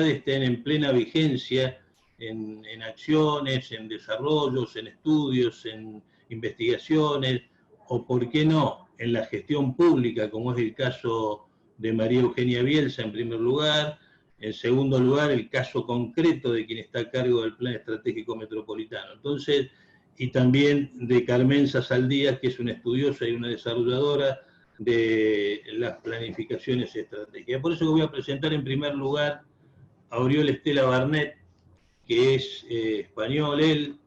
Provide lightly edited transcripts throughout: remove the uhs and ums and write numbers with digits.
estén en plena vigencia en acciones, en desarrollos, en estudios, en investigaciones, o por qué no, en la gestión pública, como es el caso de María Eugenia Bielsa en primer lugar, en segundo lugar el caso concreto de quien está a cargo del Plan Estratégico Metropolitano. Entonces, y también de Carmenza Saldías, que es una estudiosa y una desarrolladora de las planificaciones estratégicas. Por eso que voy a presentar en primer lugar a Oriol Estela Barnet, que es español, él,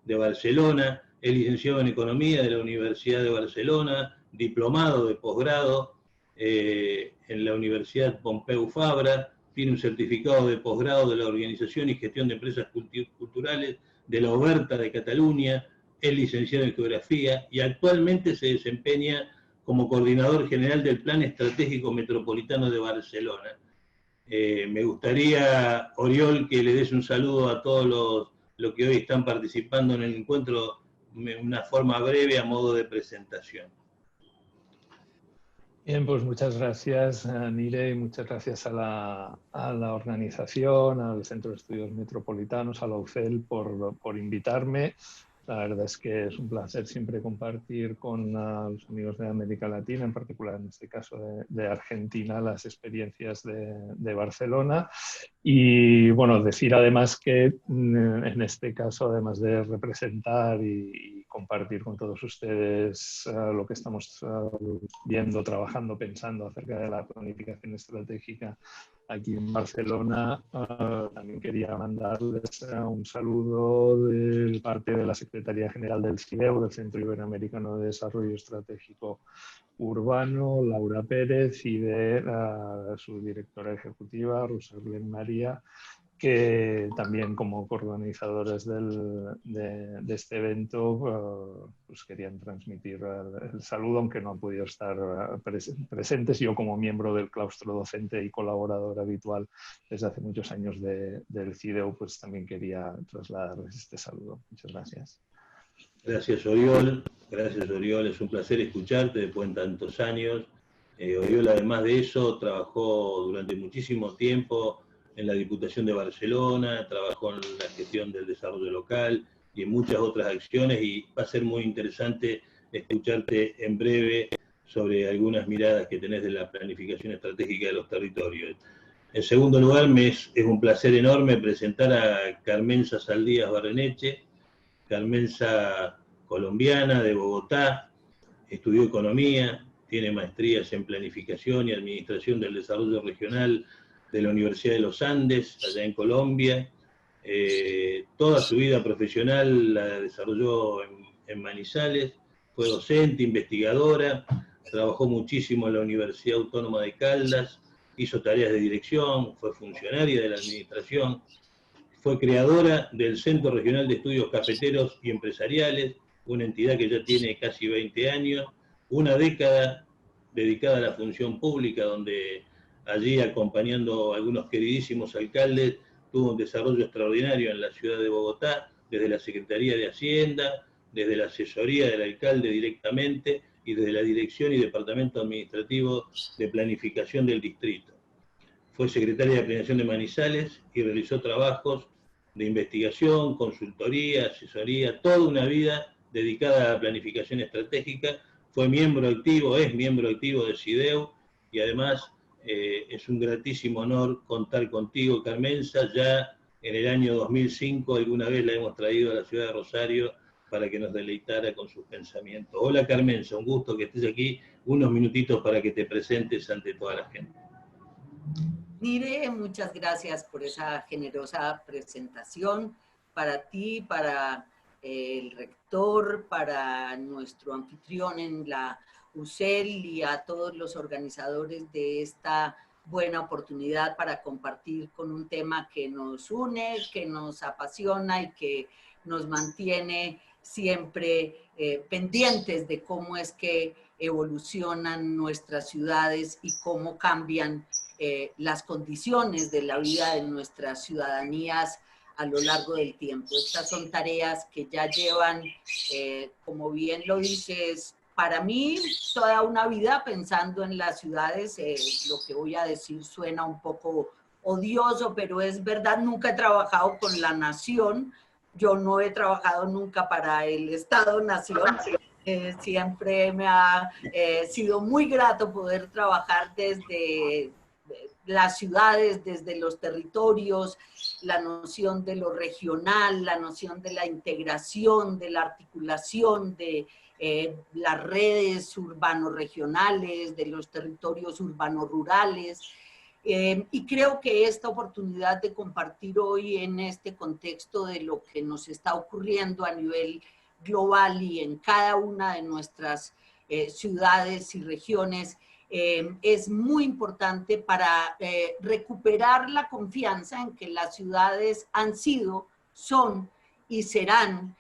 de Barcelona, es licenciado en Economía de la Universidad de Barcelona, diplomado de posgrado en la Universidad Pompeu Fabra, tiene un certificado de posgrado de la Organización y Gestión de Empresas Culturales de la Oberta de Cataluña, es licenciado en Geografía y actualmente se desempeña como coordinador general del Plan Estratégico Metropolitano de Barcelona. Me gustaría, Oriol, que le des un saludo a todos los que hoy están participando en el encuentro, una forma breve a modo de presentación. Bien, pues muchas gracias, Nire, y muchas gracias a la organización, al Centro de Estudios Metropolitanos, a la UCEL por invitarme. La verdad es que es un placer siempre compartir con los amigos de América Latina, en particular en este caso de Argentina, las experiencias de Barcelona. Y bueno, decir además que en este caso, además de representar y compartir con todos ustedes lo que estamos viendo, trabajando, pensando acerca de la planificación estratégica aquí en Barcelona, también quería mandarles un saludo de parte de la Secretaría General del CIDEU, del Centro Iberoamericano de Desarrollo Estratégico Urbano, Laura Pérez, y de su directora ejecutiva, Rosalén María, que también como coorganizadores de este evento pues querían transmitir el saludo, aunque no han podido estar presentes. Yo, como miembro del claustro docente y colaborador habitual desde hace muchos años del CIDEU, pues también quería trasladarles este saludo. Muchas gracias. Gracias, Oriol. Gracias, Oriol. Es un placer escucharte después de tantos años. Oriol, además de eso, trabajó durante muchísimo tiempo en la Diputación de Barcelona, trabajó en la gestión del desarrollo local y en muchas otras acciones, y va a ser muy interesante escucharte en breve sobre algunas miradas que tenés de la planificación estratégica de los territorios. En segundo lugar, es un placer enorme presentar a Carmenza Saldías Barreneche. Carmenza, colombiana, de Bogotá, estudió Economía, tiene maestrías en Planificación y Administración del Desarrollo Regional de la Universidad de los Andes, allá en Colombia. Toda su vida profesional la desarrolló en Manizales, fue docente, investigadora, trabajó muchísimo en la Universidad Autónoma de Caldas, hizo tareas de dirección, fue funcionaria de la administración, fue creadora del Centro Regional de Estudios Cafeteros y Empresariales, una entidad que ya tiene casi 20 años, una década dedicada a la función pública, donde allí, acompañando a algunos queridísimos alcaldes, tuvo un desarrollo extraordinario en la ciudad de Bogotá, desde la Secretaría de Hacienda, desde la asesoría del alcalde directamente y desde la Dirección y Departamento Administrativo de Planificación del Distrito. Fue secretaria de Planeación de Manizales y realizó trabajos de investigación, consultoría, asesoría, toda una vida dedicada a la planificación estratégica. Fue miembro activo, es miembro activo de CIDEU, y además es un gratísimo honor contar contigo, Carmenza. Ya en el año 2005 alguna vez la hemos traído a la ciudad de Rosario para que nos deleitara con sus pensamientos. Hola, Carmenza, un gusto que estés aquí. Unos minutitos para que te presentes ante toda la gente. Nire, muchas gracias por esa generosa presentación. Para ti, para el rector, para nuestro anfitrión en la UCEL y a todos los organizadores de esta buena oportunidad para compartir con un tema que nos une, que nos apasiona y que nos mantiene siempre pendientes de cómo es que evolucionan nuestras ciudades y cómo cambian las condiciones de la vida de nuestras ciudadanías a lo largo del tiempo. Estas son tareas que ya llevan, como bien lo dices, para mí toda una vida pensando en las ciudades. Lo que voy a decir suena un poco odioso, pero es verdad, nunca he trabajado con la nación, yo no he trabajado nunca para el Estado-Nación, siempre me ha sido muy grato poder trabajar desde las ciudades, desde los territorios, la noción de lo regional, la noción de la integración, de la articulación de las redes urbano-regionales, de los territorios urbano-rurales. Y creo que esta oportunidad de compartir hoy en este contexto de lo que nos está ocurriendo a nivel global y en cada una de nuestras ciudades y regiones es muy importante para recuperar la confianza en que las ciudades han sido, son y serán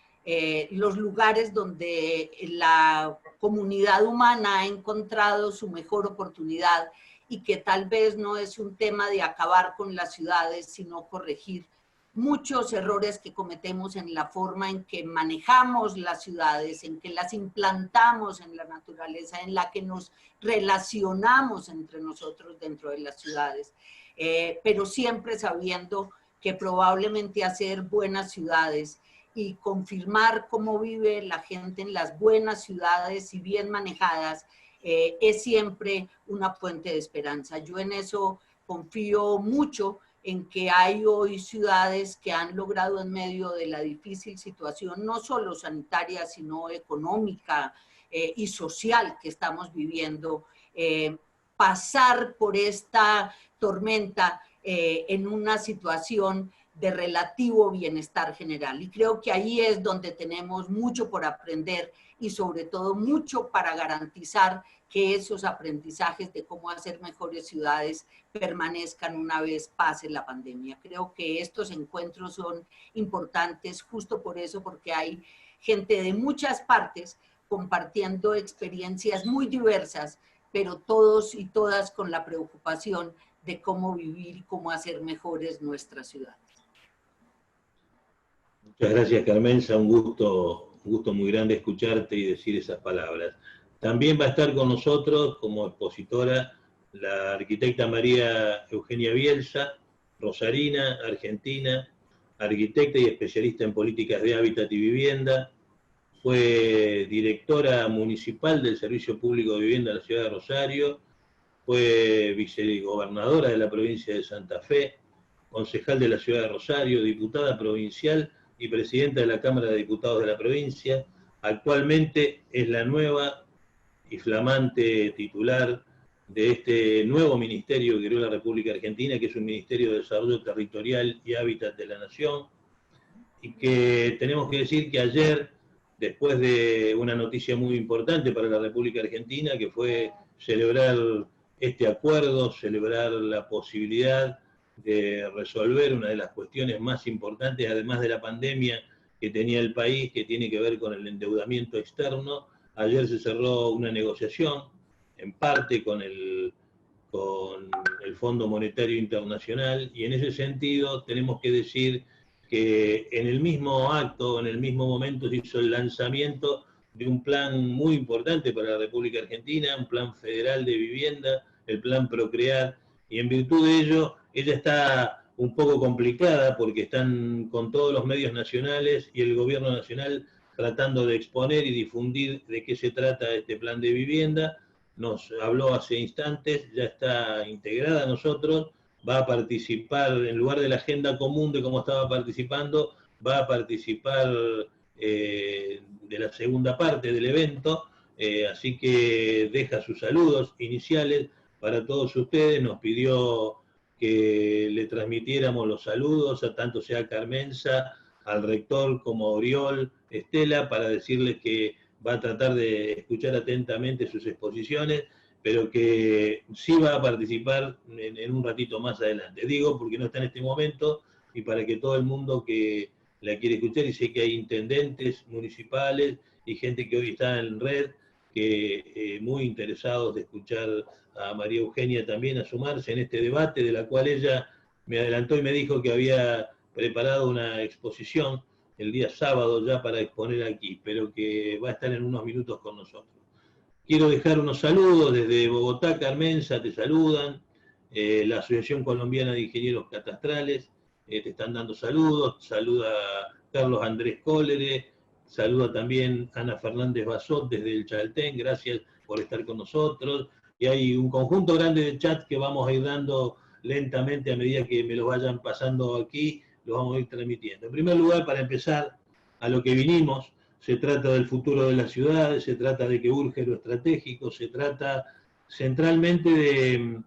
los lugares donde la comunidad humana ha encontrado su mejor oportunidad y que tal vez no es un tema de acabar con las ciudades, sino corregir muchos errores que cometemos en la forma en que manejamos las ciudades, en que las implantamos en la naturaleza, en la que nos relacionamos entre nosotros dentro de las ciudades, pero siempre sabiendo que probablemente hacer buenas ciudades y confirmar cómo vive la gente en las buenas ciudades y bien manejadas es siempre una fuente de esperanza. Yo en eso confío mucho, en que hay hoy ciudades que han logrado en medio de la difícil situación, no solo sanitaria, sino económica y social que estamos viviendo, pasar por esta tormenta en una situación de relativo bienestar general. Y creo que ahí es donde tenemos mucho por aprender y sobre todo mucho para garantizar que esos aprendizajes de cómo hacer mejores ciudades permanezcan una vez pase la pandemia. Creo que estos encuentros son importantes justo por eso, porque hay gente de muchas partes compartiendo experiencias muy diversas, pero todos y todas con la preocupación de cómo vivir y cómo hacer mejores nuestras ciudades. Muchas gracias, Carmenza, un gusto muy grande escucharte y decir esas palabras. También va a estar con nosotros como expositora la arquitecta María Eugenia Bielsa, rosarina, argentina, arquitecta y especialista en políticas de hábitat y vivienda. Fue directora municipal del Servicio Público de Vivienda de la Ciudad de Rosario, fue vicegobernadora de la provincia de Santa Fe, concejal de la Ciudad de Rosario, diputada provincial y presidenta de la Cámara de Diputados de la provincia. Actualmente es la nueva y flamante titular de este nuevo ministerio que creó la República Argentina, que es un Ministerio de Desarrollo Territorial y Hábitat de la Nación, y que tenemos que decir que ayer, después de una noticia muy importante para la República Argentina, que fue celebrar este acuerdo, celebrar la posibilidad de resolver una de las cuestiones más importantes, además de la pandemia que tenía el país, que tiene que ver con el endeudamiento externo. Ayer se cerró una negociación, en parte con el Fondo Monetario Internacional, y en ese sentido tenemos que decir que en el mismo acto, en el mismo momento, se hizo el lanzamiento de un plan muy importante para la República Argentina, un plan federal de vivienda, el plan Procrear, y en virtud de ello, ella está un poco complicada porque están con todos los medios nacionales y el gobierno nacional tratando de exponer y difundir de qué se trata este plan de vivienda. Nos habló hace instantes, ya está integrada a nosotros, va a participar, en lugar de la agenda común de cómo estaba participando, va a participar de la segunda parte del evento, así que deja sus saludos iniciales para todos ustedes. Nos pidió que le transmitiéramos los saludos, a tanto sea Carmenza, al rector como a Oriol, Estela, para decirles que va a tratar de escuchar atentamente sus exposiciones, pero que sí va a participar en un ratito más adelante. Digo porque no está en este momento y para que todo el mundo que la quiere escuchar, y sé que hay intendentes municipales y gente que hoy está en red, que muy interesados de escuchar a María Eugenia también a sumarse en este debate, de la cual ella me adelantó y me dijo que había preparado una exposición el día sábado ya para exponer aquí, pero que va a estar en unos minutos con nosotros. Quiero dejar unos saludos desde Bogotá. Carmenza, te saludan. la Asociación Colombiana de Ingenieros Catastrales, te están dando saludos, saluda Carlos Andrés Cólere, saluda también Ana Fernández Basot desde el Chaltén, gracias por estar con nosotros, y hay un conjunto grande de chats que vamos a ir dando lentamente a medida que me lo vayan pasando aquí, lo vamos a ir transmitiendo. En primer lugar, para empezar a lo que vinimos, se trata del futuro de las ciudades, se trata de que urge lo estratégico, se trata centralmente de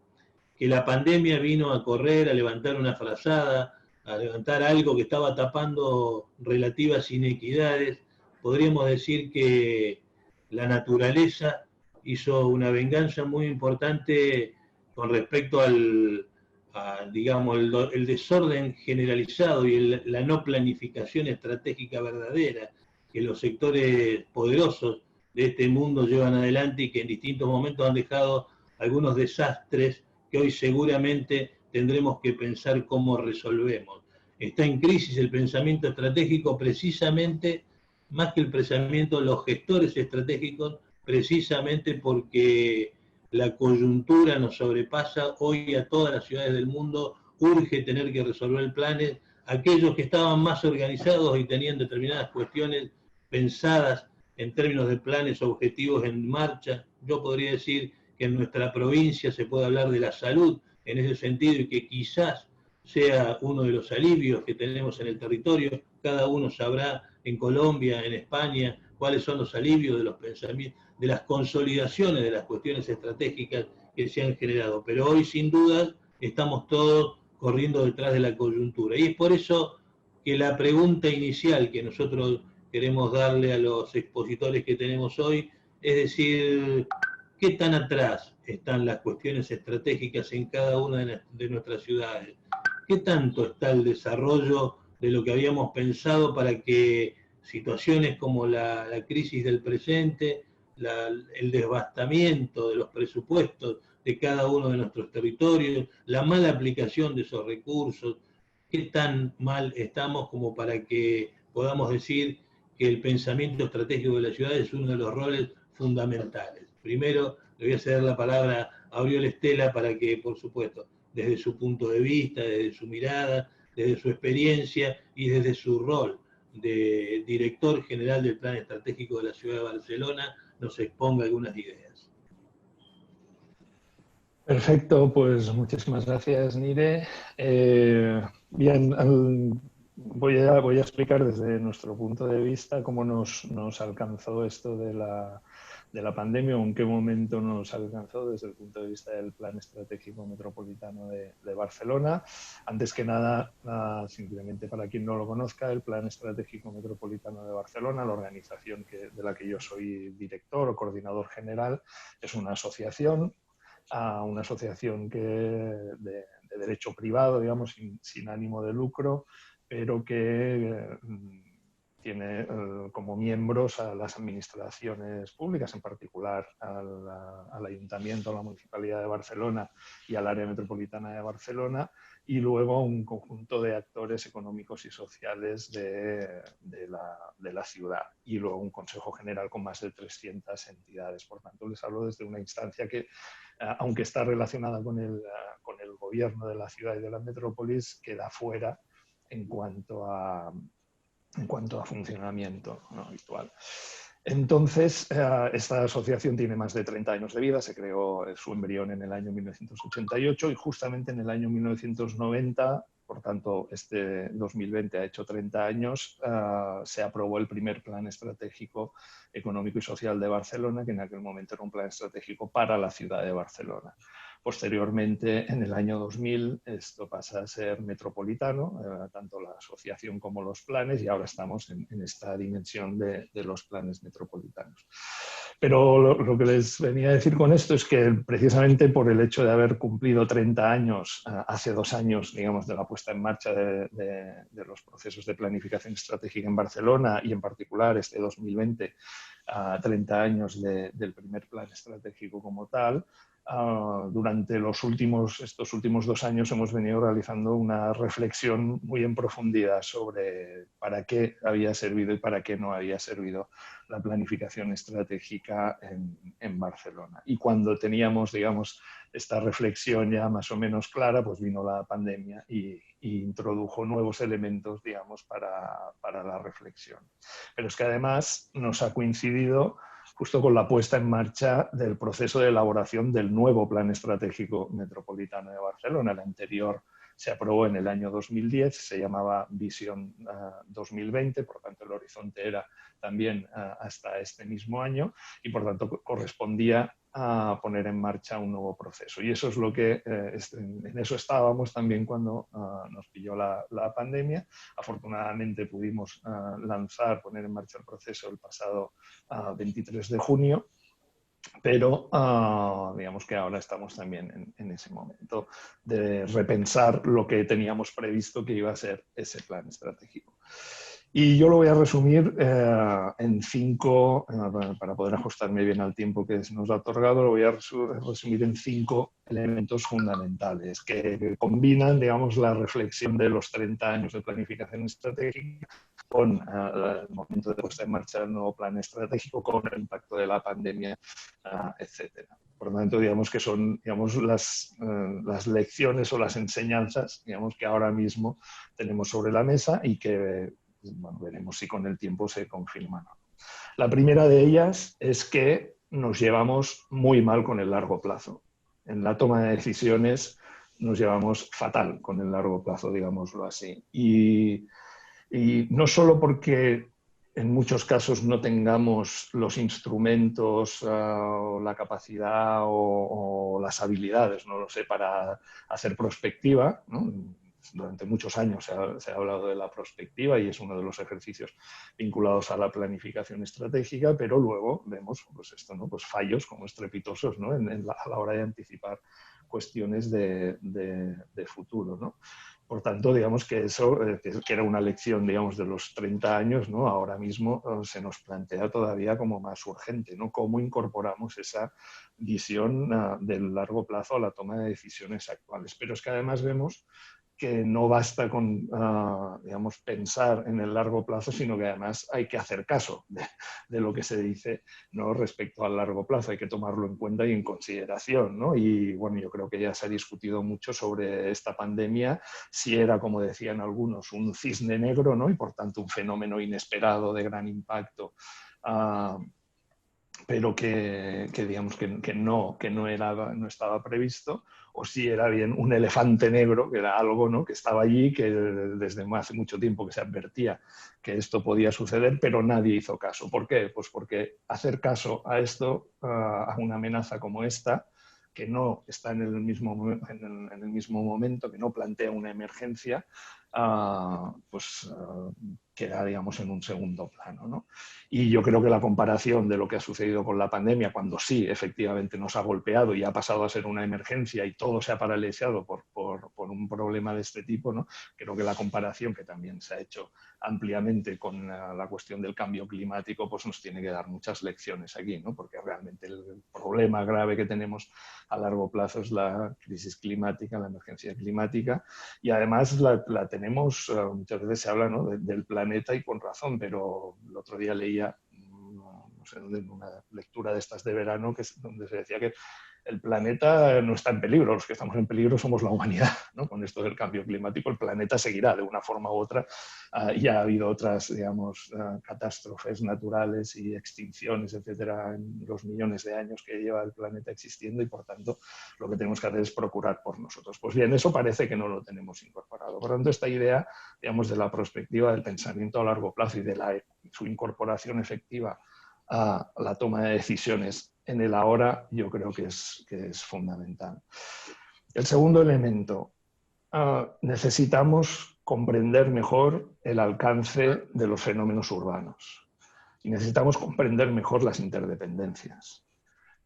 que la pandemia vino a correr, a levantar una frazada, a levantar algo que estaba tapando relativas inequidades. Podríamos decir que la naturaleza hizo una venganza muy importante con respecto digamos, el desorden generalizado y la no planificación estratégica verdadera que los sectores poderosos de este mundo llevan adelante y que en distintos momentos han dejado algunos desastres que hoy seguramente tendremos que pensar cómo resolvemos. Está en crisis el pensamiento estratégico precisamente, más que el pensamiento de los gestores estratégicos, precisamente porque la coyuntura nos sobrepasa hoy a todas las ciudades del mundo, urge tener que resolver planes. Aquellos que estaban más organizados y tenían determinadas cuestiones pensadas en términos de planes objetivos en marcha, yo podría decir que en nuestra provincia se puede hablar de la salud en ese sentido y que quizás sea uno de los alivios que tenemos en el territorio. Cada uno sabrá en Colombia, en España, cuáles son los alivios de los pensamientos, de las consolidaciones de las cuestiones estratégicas que se han generado. Pero hoy, sin duda, estamos todos corriendo detrás de la coyuntura. Y es por eso que la pregunta inicial que nosotros queremos darle a los expositores que tenemos hoy es decir, ¿qué tan atrás están las cuestiones estratégicas en cada una de nuestras ciudades? ¿Qué tanto está el desarrollo de lo que habíamos pensado para que situaciones como la crisis del presente, el devastamiento de los presupuestos de cada uno de nuestros territorios, la mala aplicación de esos recursos, qué tan mal estamos como para que podamos decir que el pensamiento estratégico de la ciudad es uno de los roles fundamentales? Primero, le voy a ceder la palabra a Oriol Estela para que, por supuesto, desde su punto de vista, desde su mirada, desde su experiencia y desde su rol de director general del Plan Estratégico de la Ciudad de Barcelona, nos exponga algunas ideas. Perfecto, pues muchísimas gracias, Nire. Bien, voy a explicar desde nuestro punto de vista cómo nos alcanzó esto de la pandemia o en qué momento nos alcanzó desde el punto de vista del Plan Estratégico Metropolitano de Barcelona. Antes que nada, simplemente para quien no lo conozca, el Plan Estratégico Metropolitano de Barcelona, la organización de la que yo soy director o coordinador general, es una asociación de derecho privado, digamos, sin ánimo de lucro, pero que tiene como miembros a las administraciones públicas, en particular al Ayuntamiento, a la Municipalidad de Barcelona y al Área Metropolitana de Barcelona, y luego un conjunto de actores económicos y sociales de la ciudad, y luego un Consejo General con más de 300 entidades. Por tanto, les hablo desde una instancia que, aunque está relacionada con el gobierno de la ciudad y de la metrópolis, queda fuera en cuanto a funcionamiento, ¿no?, habitual. Entonces, esta asociación tiene más de 30 años de vida, se creó su embrión en el año 1988 y justamente en el año 1990, por tanto, este 2020 ha hecho 30 años, se aprobó el primer Plan Estratégico Económico y Social de Barcelona, que en aquel momento era un plan estratégico para la ciudad de Barcelona. Posteriormente, en el año 2000, esto pasa a ser metropolitano, tanto la asociación como los planes, y ahora estamos en esta dimensión de los planes metropolitanos. Pero lo que les venía a decir con esto es que precisamente por el hecho de haber cumplido 30 años, hace 2 años, digamos, de la puesta en marcha de los procesos de planificación estratégica en Barcelona y en particular este 2020, 30 años del primer plan estratégico como tal, durante estos últimos 2 años hemos venido realizando una reflexión muy en profundidad sobre para qué había servido y para qué no había servido la planificación estratégica en Barcelona. Y cuando teníamos, digamos, esta reflexión ya más o menos clara, pues vino la pandemia y introdujo nuevos elementos, digamos, para la reflexión. Pero es que además nos ha coincidido justo con la puesta en marcha del proceso de elaboración del nuevo Plan Estratégico Metropolitano de Barcelona. El anterior se aprobó en el año 2010, se llamaba Visión 2020, por tanto el horizonte era también hasta este mismo año y por tanto correspondía a poner en marcha un nuevo proceso. Y eso es lo que, en eso estábamos también cuando nos pilló la pandemia. Afortunadamente pudimos poner en marcha el proceso el pasado 23 de junio, pero digamos que ahora estamos también en ese momento de repensar lo que teníamos previsto que iba a ser ese plan estratégico. Y yo lo voy a resumir en 5, para poder ajustarme bien al tiempo que nos ha otorgado, lo voy a resumir en 5 elementos fundamentales que combinan, digamos, la reflexión de los 30 años de planificación estratégica con el momento de puesta en marcha del nuevo plan estratégico, con el impacto de la pandemia, etcétera. Por lo tanto, digamos que son, digamos, las lecciones o las enseñanzas, digamos, que ahora mismo tenemos sobre la mesa y que, bueno, veremos si con el tiempo se confirman. La primera de ellas es que nos llevamos muy mal con el largo plazo. En la toma de decisiones nos llevamos fatal con el largo plazo, digámoslo así. Y no solo porque en muchos casos no tengamos los instrumentos, la capacidad o las habilidades, no lo sé, para hacer prospectiva, ¿no? Durante muchos años se ha hablado de la prospectiva y es uno de los ejercicios vinculados a la planificación estratégica, pero luego vemos pues esto, ¿no? Pues fallos como estrepitosos, ¿no? A la hora de anticipar cuestiones de futuro, ¿no? Por tanto, digamos que eso, que era una lección, digamos, de los 30 años, ¿no? Ahora mismo se nos plantea todavía como más urgente, ¿no? ¿Cómo incorporamos esa visión del largo plazo a la toma de decisiones actuales? Pero es que además vemos que no basta con, digamos, pensar en el largo plazo, sino que además hay que hacer caso de lo que se dice, ¿no? Respecto al largo plazo. Hay que tomarlo en cuenta y en consideración, ¿no? Y bueno, yo creo que ya se ha discutido mucho sobre esta pandemia, si era, como decían algunos, un cisne negro, ¿no? Y por tanto un fenómeno inesperado de gran impacto, pero que digamos que no estaba previsto, o si era bien un elefante negro, que era algo, ¿no? Que estaba allí, que desde hace mucho tiempo que se advertía que esto podía suceder, pero nadie hizo caso. ¿Por qué? Pues porque hacer caso a esto, a una amenaza como esta, que no está en el mismo momento, que no plantea una emergencia, queda, digamos, en un segundo plano, ¿no? Y yo creo que la comparación de lo que ha sucedido con la pandemia, cuando sí, efectivamente nos ha golpeado y ha pasado a ser una emergencia y todo se ha paralizado por un problema de este tipo, ¿no? Creo que la comparación, que también se ha hecho ampliamente con la cuestión del cambio climático, pues nos tiene que dar muchas lecciones aquí, ¿no? Porque realmente el problema grave que tenemos a largo plazo es la crisis climática, la emergencia climática, y además la tenemos, muchas veces se habla, ¿no? del planeta, y con razón, pero el otro día leía, no sé, una lectura de estas de verano, donde se decía que el planeta no está en peligro, los que estamos en peligro somos la humanidad, ¿no? Con esto del cambio climático, el planeta seguirá de una forma u otra. Ya ha habido otras, digamos, catástrofes naturales y extinciones, etcétera, en los millones de años que lleva el planeta existiendo, y por tanto lo que tenemos que hacer es procurar por nosotros. Pues bien, eso parece que no lo tenemos incorporado. Por tanto, esta idea, digamos, de la perspectiva del pensamiento a largo plazo y de su incorporación efectiva a la toma de decisiones en el ahora, yo creo que es fundamental. El segundo elemento, necesitamos comprender mejor el alcance de los fenómenos urbanos y necesitamos comprender mejor las interdependencias.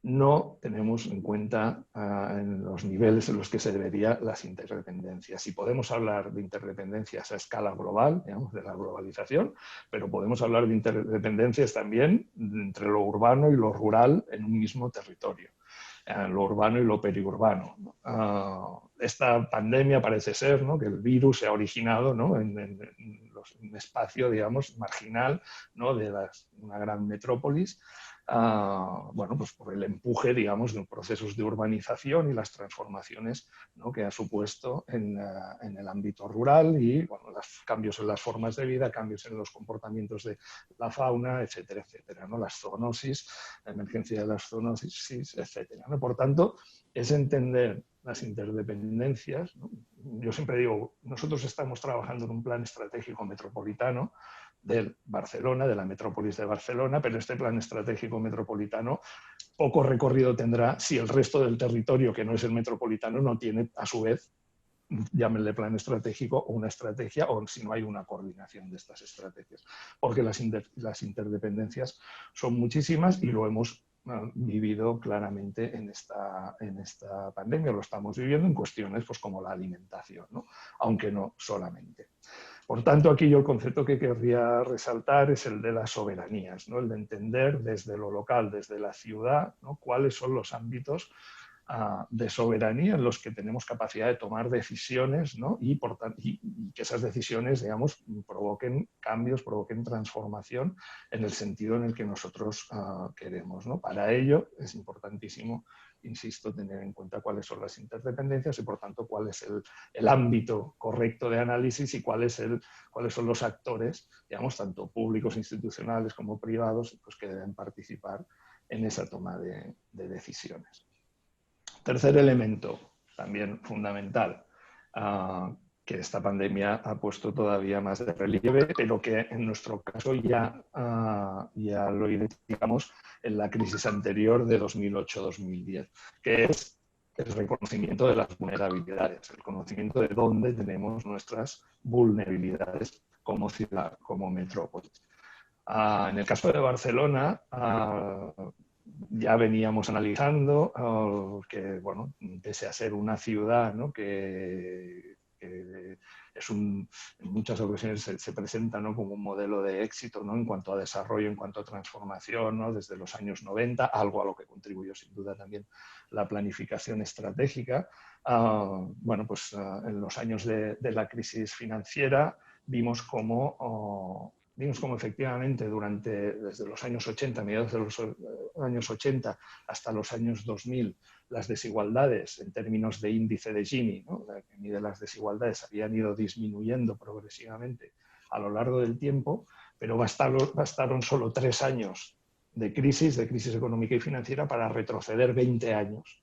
No tenemos en cuenta en los niveles en los que se debería las interdependencias. Y podemos hablar de interdependencias a escala global, digamos, de la globalización, pero podemos hablar de interdependencias también entre lo urbano y lo rural en un mismo territorio. lo urbano y lo periurbano, ¿no? Esta pandemia parece ser, ¿no?, que el virus se ha originado, ¿no?, en un espacio, digamos, marginal, ¿no?, de una gran metrópolis, bueno, pues por el empuje, digamos, de los procesos de urbanización y las transformaciones, ¿no?, que ha supuesto en el ámbito rural y, bueno, los cambios en las formas de vida, cambios en los comportamientos de la fauna, etcétera, etcétera, ¿no? Las zoonosis, la emergencia de las zoonosis, etcétera, ¿no? Por tanto, es entender las interdependencias, ¿no? Yo siempre digo, nosotros estamos trabajando en un plan estratégico metropolitano de Barcelona, de la metrópolis de Barcelona, pero este plan estratégico metropolitano poco recorrido tendrá si el resto del territorio, que no es el metropolitano, no tiene a su vez, llámenle plan estratégico o una estrategia, o si no hay una coordinación de estas estrategias. Porque las interdependencias son muchísimas y lo hemos vivido claramente en esta pandemia, lo estamos viviendo en cuestiones pues, como la alimentación, ¿no? Aunque no solamente. Por tanto, aquí yo el concepto que querría resaltar es el de las soberanías, ¿no? El de entender desde lo local, desde la ciudad, ¿no?, cuáles son los ámbitos de soberanía en los que tenemos capacidad de tomar decisiones, ¿no?, y que esas decisiones, digamos, provoquen cambios, provoquen transformación en el sentido en el que nosotros queremos, ¿no? Para ello es importantísimo, insisto, tener en cuenta cuáles son las interdependencias y, por tanto, cuál es el ámbito correcto de análisis y cuáles son los actores, digamos, tanto públicos, institucionales como privados, pues, que deben participar en esa toma de decisiones. Tercer elemento, también fundamental, que esta pandemia ha puesto todavía más de relieve, pero que en nuestro caso ya lo identificamos en la crisis anterior de 2008-2010, que es el reconocimiento de las vulnerabilidades, el conocimiento de dónde tenemos nuestras vulnerabilidades como ciudad, como metrópolis. En el caso de Barcelona, ya veníamos analizando que, bueno, pese a ser una ciudad, ¿no?, que en muchas ocasiones se presenta, ¿no?, como un modelo de éxito, ¿no?, en cuanto a desarrollo, en cuanto a transformación, ¿no?, desde los años 90, algo a lo que contribuyó sin duda también la planificación estratégica. Bueno, pues en los años de la crisis financiera vimos como efectivamente desde los años 80, mediados de los años 80 hasta los años 2000, las desigualdades en términos de índice de Gini, ¿no?, que mide las desigualdades, habían ido disminuyendo progresivamente a lo largo del tiempo, pero bastaron solo 3 años de crisis económica y financiera para retroceder 20 años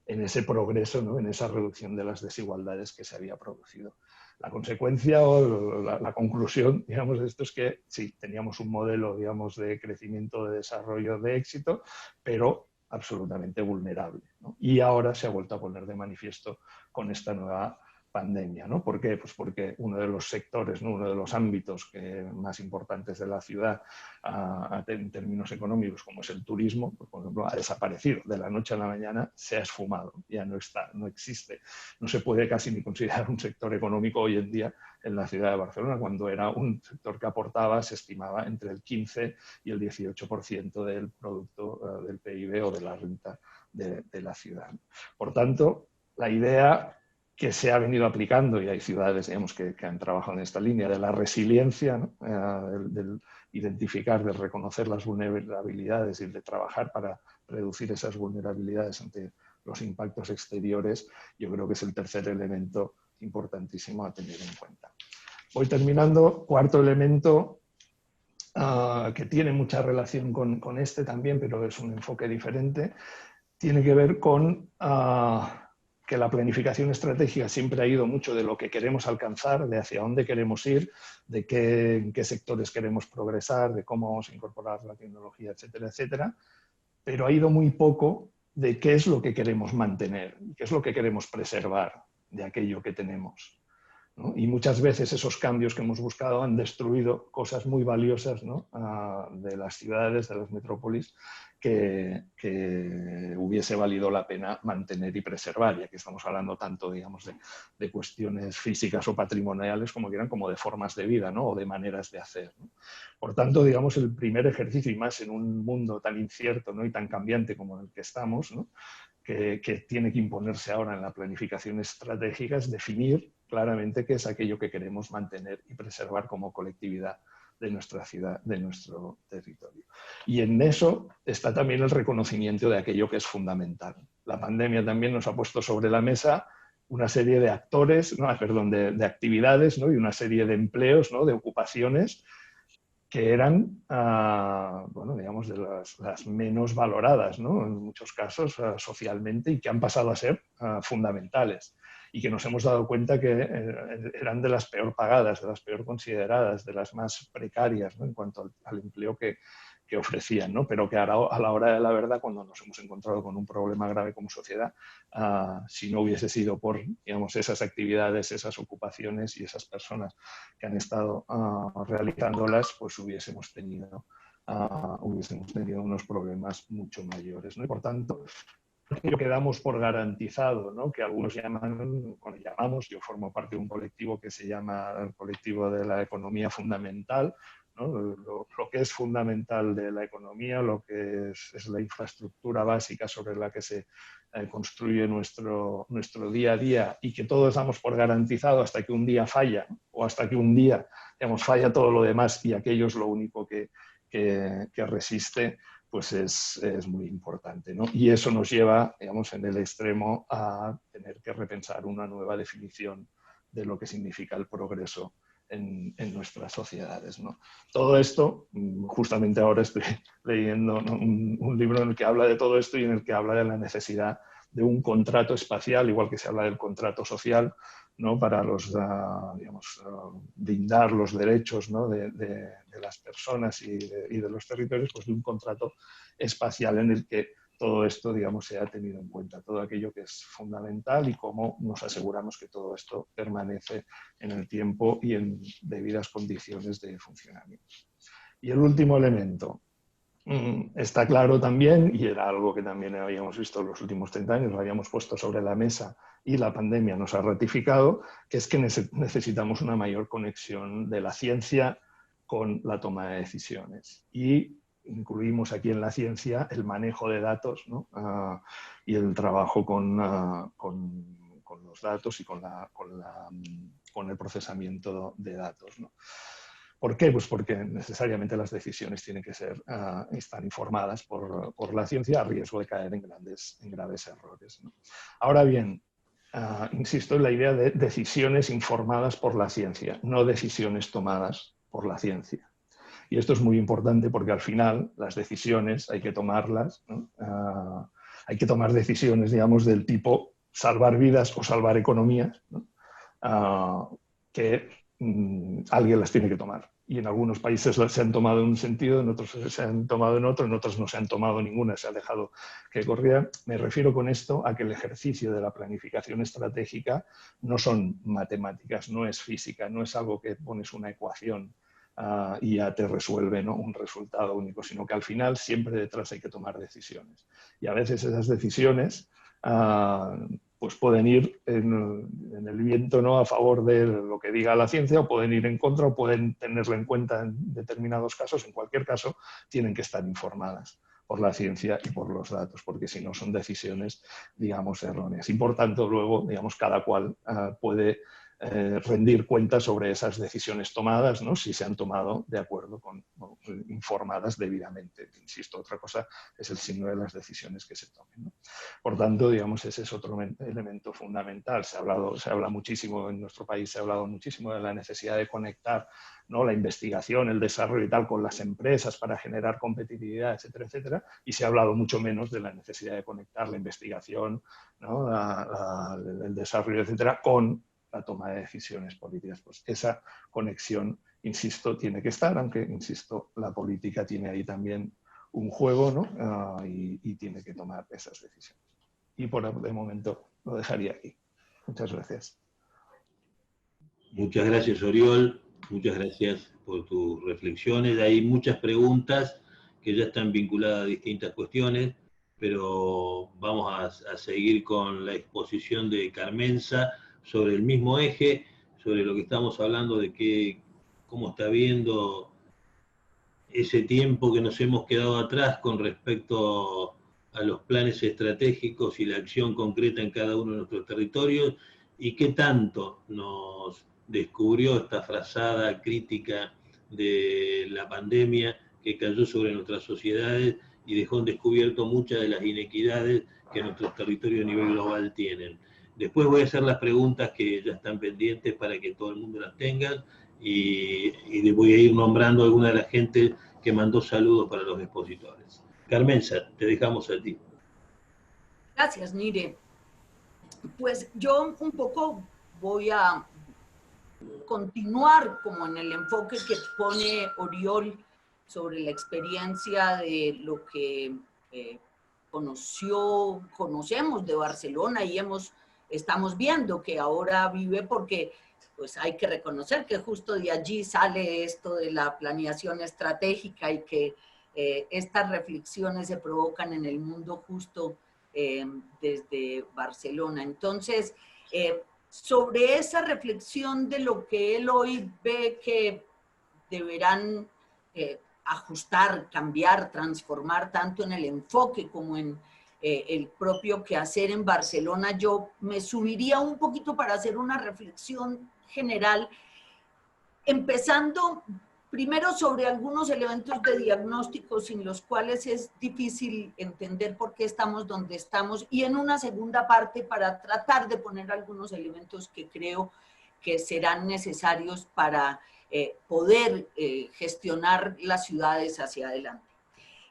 en ese progreso, ¿no?, en esa reducción de las desigualdades que se había producido. La consecuencia o la conclusión, digamos, de esto es que sí, teníamos un modelo, digamos, de crecimiento, de desarrollo, de éxito, pero absolutamente vulnerable, ¿no? Y ahora se ha vuelto a poner de manifiesto con esta nueva pandemia, ¿no? ¿Por qué? Pues porque uno de los sectores, ¿no?, uno de los ámbitos más importantes de la ciudad en términos económicos, como es el turismo, pues, por ejemplo, ha desaparecido. De la noche a la mañana se ha esfumado, ya no está, no existe. No se puede casi ni considerar un sector económico hoy en día en la ciudad de Barcelona, cuando era un sector que aportaba, se estimaba, entre el 15 y el 18% del producto del PIB o de la renta de la ciudad. Por tanto, la idea que se ha venido aplicando, y hay ciudades, digamos, que han trabajado en esta línea, de la resiliencia, ¿no?, del identificar, de reconocer las vulnerabilidades y de trabajar para reducir esas vulnerabilidades ante los impactos exteriores, yo creo que es el tercer elemento importantísimo a tener en cuenta. Voy terminando. Cuarto elemento, que tiene mucha relación con este también, pero es un enfoque diferente, tiene que ver con que la planificación estratégica siempre ha ido mucho de lo que queremos alcanzar, de hacia dónde queremos ir, de en qué sectores queremos progresar, de cómo vamos a incorporar la tecnología, etcétera, etcétera, pero ha ido muy poco de qué es lo que queremos mantener, qué es lo que queremos preservar de aquello que tenemos, ¿no? Y muchas veces esos cambios que hemos buscado han destruido cosas muy valiosas, ¿no?, de las ciudades, de las metrópolis, que hubiese valido la pena mantener y preservar, ya que estamos hablando tanto, digamos, de cuestiones físicas o patrimoniales, como quieran, como de formas de vida, ¿no?, o de maneras de hacer, ¿no? Por tanto, digamos, el primer ejercicio, y más en un mundo tan incierto, ¿no?, y tan cambiante como el que estamos, ¿no?, que tiene que imponerse ahora en la planificación estratégica es definir claramente qué es aquello que queremos mantener y preservar como colectividad de nuestra ciudad, de nuestro territorio. Y en eso está también el reconocimiento de aquello que es fundamental. La pandemia también nos ha puesto sobre la mesa una serie de actores, no, perdón, de actividades, ¿no? Y una serie de empleos, ¿no? De ocupaciones que eran, bueno, digamos, de las menos valoradas, ¿no? En muchos casos socialmente, y que han pasado a ser fundamentales. Y que nos hemos dado cuenta que eran de las peor pagadas, de las peor consideradas, de las más precarias, ¿no? En cuanto al empleo que ofrecían, ¿no? Pero que a la hora de la verdad, cuando nos hemos encontrado con un problema grave como sociedad, si no hubiese sido por, digamos, esas actividades, esas ocupaciones y esas personas que han estado realizándolas, pues hubiésemos tenido unos problemas mucho mayores, ¿no? Y por tanto, aquello que damos por garantizado, ¿no? Que algunos llamamos, yo formo parte de un colectivo que se llama el colectivo de la economía fundamental, ¿no? Lo que es fundamental de la economía, lo que es la infraestructura básica sobre la que se construye nuestro día a día, y que todos damos por garantizado hasta que un día falla, o hasta que un día, digamos, falla todo lo demás y aquello es lo único que resiste, pues es muy importante, ¿no? Y eso nos lleva, digamos, en el extremo a tener que repensar una nueva definición de lo que significa el progreso en nuestras sociedades, ¿no? Todo esto, justamente ahora estoy leyendo, ¿no? un libro en el que habla de todo esto y en el que habla de la necesidad de un contrato espacial, igual que se habla del contrato social, ¿no? Para digamos, brindar los derechos, ¿no? de las personas y de los territorios, pues de un contrato espacial en el que todo esto, digamos, se ha tenido en cuenta, todo aquello que es fundamental y cómo nos aseguramos que todo esto permanece en el tiempo y en debidas condiciones de funcionamiento. Y el último elemento, está claro también, y era algo que también habíamos visto en los últimos 30 años, lo habíamos puesto sobre la mesa y la pandemia nos ha ratificado, que es que necesitamos una mayor conexión de la ciencia con la toma de decisiones. Y incluimos aquí en la ciencia el manejo de datos, ¿no? Y el trabajo con los datos y con el procesamiento de datos, ¿no? ¿Por qué? Pues porque necesariamente las decisiones tienen que estar informadas por la ciencia, a riesgo de caer en graves errores, ¿no? Ahora bien, insisto en la idea de decisiones informadas por la ciencia, no decisiones tomadas por la ciencia. Y esto es muy importante porque al final las decisiones hay que tomarlas, ¿no? Hay que tomar decisiones, digamos, del tipo salvar vidas o salvar economías, ¿no? Que alguien las tiene que tomar. Y en algunos países se han tomado en un sentido, en otros se han tomado en otro, en otros no se han tomado ninguna, se ha dejado que corriera. Me refiero con esto a que el ejercicio de la planificación estratégica no son matemáticas, no es física, no es algo que pones una ecuación y ya te resuelve, ¿no? Un resultado único, sino que al final siempre detrás hay que tomar decisiones. Y a veces esas decisiones pues pueden ir en el viento, ¿no? A favor de lo que diga la ciencia, o pueden ir en contra, o pueden tenerlo en cuenta en determinados casos. En cualquier caso, tienen que estar informadas por la ciencia y por los datos, porque si no son decisiones, digamos, erróneas. Y por tanto, luego, digamos, cada cual puede rendir cuentas sobre esas decisiones tomadas, ¿no? Si se han tomado de acuerdo informadas debidamente. Insisto, otra cosa es el signo de las decisiones que se tomen, ¿no? Por tanto, digamos, ese es otro elemento fundamental. Se habla muchísimo en nuestro país, se ha hablado muchísimo de la necesidad de conectar, ¿no? La investigación, el desarrollo y tal con las empresas para generar competitividad, etcétera, etcétera, y se ha hablado mucho menos de la necesidad de conectar la investigación, ¿no? El desarrollo, etcétera, con la toma de decisiones políticas. Pues esa conexión, insisto, tiene que estar, aunque, insisto, la política tiene ahí también un juego, ¿no? Y tiene que tomar esas decisiones. Y de momento lo dejaría aquí. Muchas gracias. Muchas gracias, Oriol. Muchas gracias por tus reflexiones. Hay muchas preguntas que ya están vinculadas a distintas cuestiones, pero vamos a seguir con la exposición de Carmenza sobre el mismo eje, sobre lo que estamos hablando de cómo está viendo ese tiempo que nos hemos quedado atrás con respecto a los planes estratégicos y la acción concreta en cada uno de nuestros territorios, y qué tanto nos descubrió esta frazada crítica de la pandemia que cayó sobre nuestras sociedades y dejó en descubierto muchas de las inequidades que nuestros territorios a nivel global tienen. Después voy a hacer las preguntas que ya están pendientes para que todo el mundo las tenga, y les voy a ir nombrando a alguna de la gente que mandó saludos para los expositores. Carmenza, te dejamos a ti. Gracias, Nire. Pues yo un poco voy a continuar como en el enfoque que pone Oriol sobre la experiencia de lo que conocemos de Barcelona y estamos viendo que ahora vive, porque pues hay que reconocer que justo de allí sale esto de la planeación estratégica y que estas reflexiones se provocan en el mundo justo desde Barcelona. Entonces, sobre esa reflexión de lo que él hoy ve que deberán ajustar, cambiar, transformar tanto en el enfoque como en el propio quehacer en Barcelona, yo me subiría un poquito para hacer una reflexión general, empezando primero sobre algunos elementos de diagnóstico sin los cuales es difícil entender por qué estamos donde estamos, y en una segunda parte para tratar de poner algunos elementos que creo que serán necesarios para poder gestionar las ciudades hacia adelante.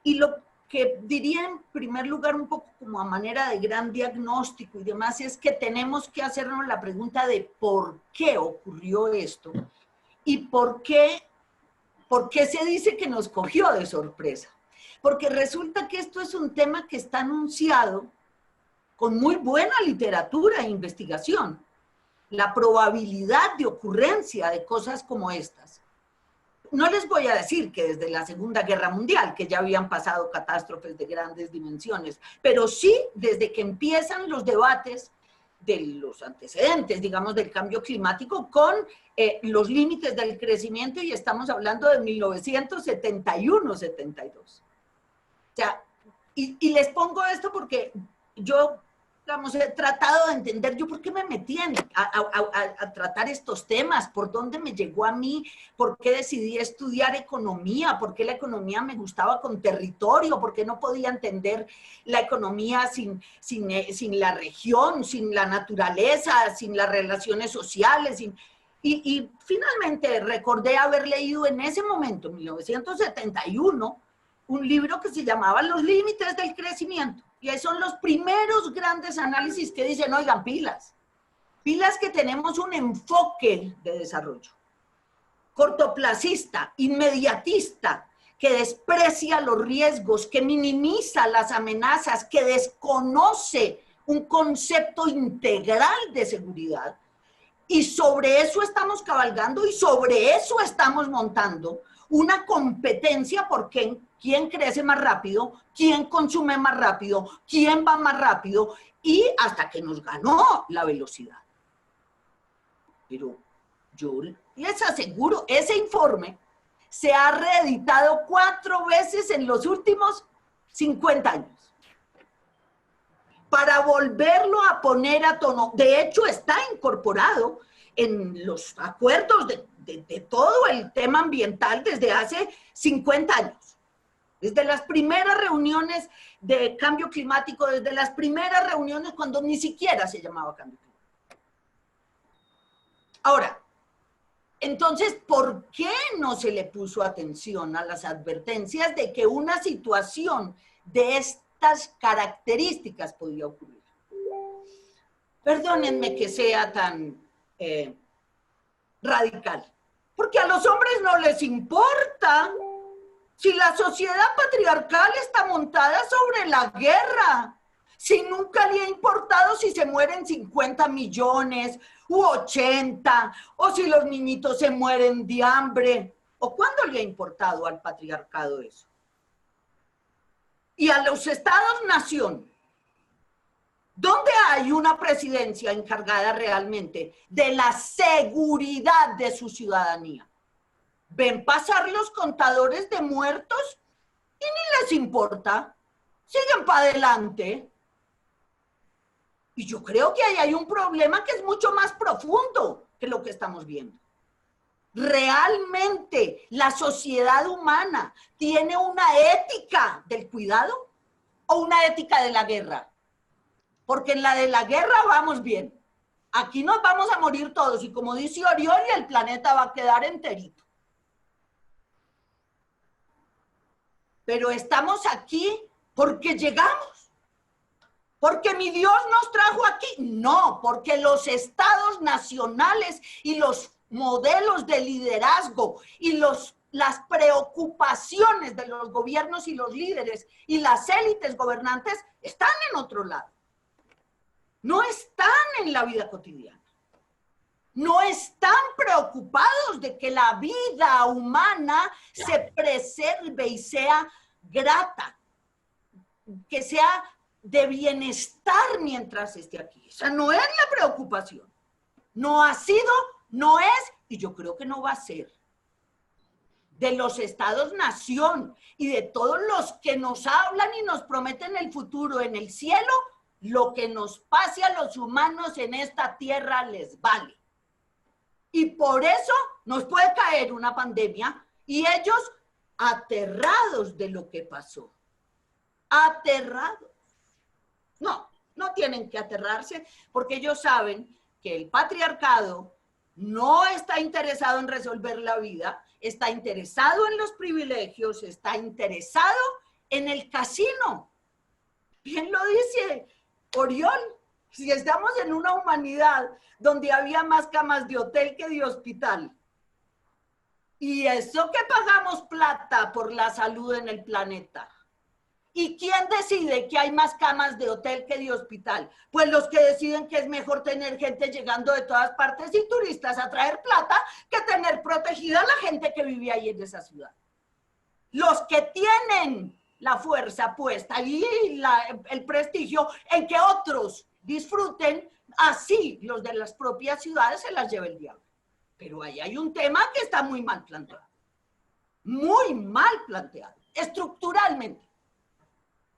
Y lo que diría en primer lugar un poco como a manera de gran diagnóstico y demás es que tenemos que hacernos la pregunta de por qué ocurrió esto y por qué se dice que nos cogió de sorpresa. Porque resulta que esto es un tema que está anunciado con muy buena literatura e investigación. La probabilidad de ocurrencia de cosas como estas. No les voy a decir que desde la Segunda Guerra Mundial, que ya habían pasado catástrofes de grandes dimensiones, pero sí desde que empiezan los debates de los antecedentes, digamos, del cambio climático con los límites del crecimiento, y estamos hablando de 1971-72. O sea, y les pongo esto porque yo, digamos, he tratado de entender yo por qué me metí a tratar estos temas, por dónde me llegó a mí, por qué decidí estudiar economía, por qué la economía me gustaba con territorio, por qué no podía entender la economía sin la región, sin la naturaleza, sin las relaciones sociales. Y finalmente recordé haber leído en ese momento, en 1971, un libro que se llamaba Los límites del crecimiento. Y ahí son los primeros grandes análisis que dicen, oigan, pilas que tenemos un enfoque de desarrollo cortoplacista, inmediatista, que desprecia los riesgos, que minimiza las amenazas, que desconoce un concepto integral de seguridad. Y sobre eso estamos cabalgando y sobre eso estamos montando una competencia por quién crece más rápido, quién consume más rápido, quién va más rápido, y hasta que nos ganó la velocidad. Pero yo les aseguro, ese informe se ha reeditado 4 veces en los últimos 50 años para volverlo a poner a tono. De hecho, está incorporado en los acuerdos de todo el tema ambiental desde hace 50 años. Desde las primeras reuniones de cambio climático, desde las primeras reuniones cuando ni siquiera se llamaba cambio climático. Ahora, entonces, ¿por qué no se le puso atención a las advertencias de que una situación de estas características podía ocurrir? Perdónenme que sea tan radical, porque a los hombres no les importa si la sociedad patriarcal está montada sobre la guerra, si nunca le ha importado si se mueren 50 millones u 80, o si los niñitos se mueren de hambre, o cuándo le ha importado al patriarcado eso. Y a los estados-nación, ¿dónde hay una presidencia encargada realmente de la seguridad de su ciudadanía? Ven pasar los contadores de muertos y ni les importa. siguen para adelante. Y yo creo que ahí hay un problema que es mucho más profundo que lo que estamos viendo. ¿Realmente la sociedad humana tiene una ética del cuidado o una ética de la guerra? Porque en la de la guerra vamos bien. Aquí nos vamos a morir todos y como dice Oriol, el planeta va a quedar enterito. Pero estamos aquí porque llegamos. ¿Porque mi Dios nos trajo aquí? No, porque los estados nacionales y los modelos de liderazgo y las preocupaciones de los gobiernos y los líderes y las élites gobernantes están en otro lado. No están en la vida cotidiana. No están preocupados de que la vida humana se preserve y sea grata, que sea de bienestar mientras esté aquí. Esa no es la preocupación. No ha sido, no es, y yo creo que no va a ser. De los estados-nación y de todos los que nos hablan y nos prometen el futuro en el cielo, lo que nos pase a los humanos en esta tierra les vale. Y por eso nos puede caer una pandemia y ellos aterrados de lo que pasó. Aterrados. No, no tienen que aterrarse porque ellos saben que el patriarcado no está interesado en resolver la vida, está interesado en los privilegios, está interesado en el casino. Bien lo dice Oriol, si estamos en una humanidad donde había más camas de hotel que de hospital, y eso que pagamos plata por la salud en el planeta. ¿Y quién decide que hay más camas de hotel que de hospital? Pues los que deciden que es mejor tener gente llegando de todas partes y turistas a traer plata que tener protegida a la gente que vivía ahí en esa ciudad. Los que tienen la fuerza puesta y el prestigio en que otros disfruten, así los de las propias ciudades se las lleva el diablo. Pero ahí hay un tema que está muy mal planteado. Muy mal planteado, estructuralmente.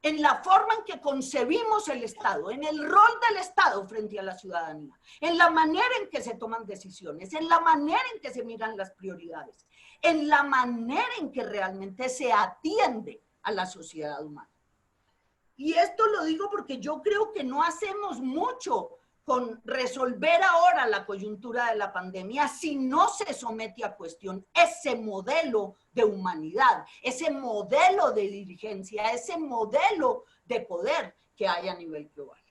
En la forma en que concebimos el Estado, en el rol del Estado frente a la ciudadanía, en la manera en que se toman decisiones, en la manera en que se miran las prioridades, en la manera en que realmente se atiende a la sociedad humana. Y esto lo digo porque yo creo que no hacemos mucho con resolver ahora la coyuntura de la pandemia si no se somete a cuestión ese modelo de humanidad, ese modelo de dirigencia, ese modelo de poder que hay a nivel global.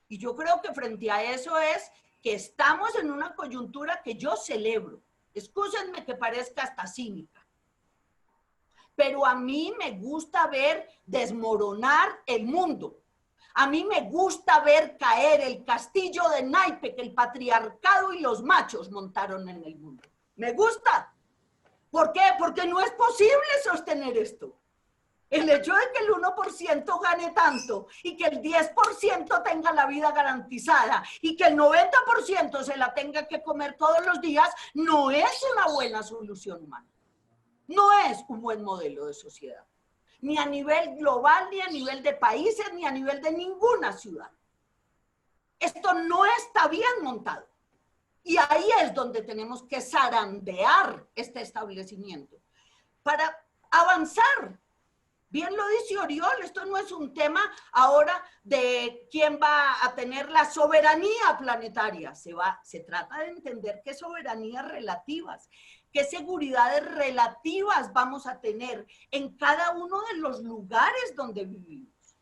Y yo creo que frente a eso es que estamos en una coyuntura que yo celebro. Excúsenme que parezca hasta cínica, pero a mí me gusta ver desmoronar el mundo. A mí me gusta ver caer el castillo de naipe que el patriarcado y los machos montaron en el mundo. Me gusta. ¿Por qué? Porque no es posible sostener esto. El hecho de que el 1% gane tanto y que el 10% tenga la vida garantizada y que el 90% se la tenga que comer todos los días no es una buena solución humana. No es un buen modelo de sociedad. Ni a nivel global, ni a nivel de países, ni a nivel de ninguna ciudad. Esto no está bien montado. Y ahí es donde tenemos que zarandear este establecimiento para avanzar. Bien lo dice Oriol, esto no es un tema ahora de quién va a tener la soberanía planetaria. Se trata de entender qué soberanías relativas, qué seguridades relativas vamos a tener en cada uno de los lugares donde vivimos.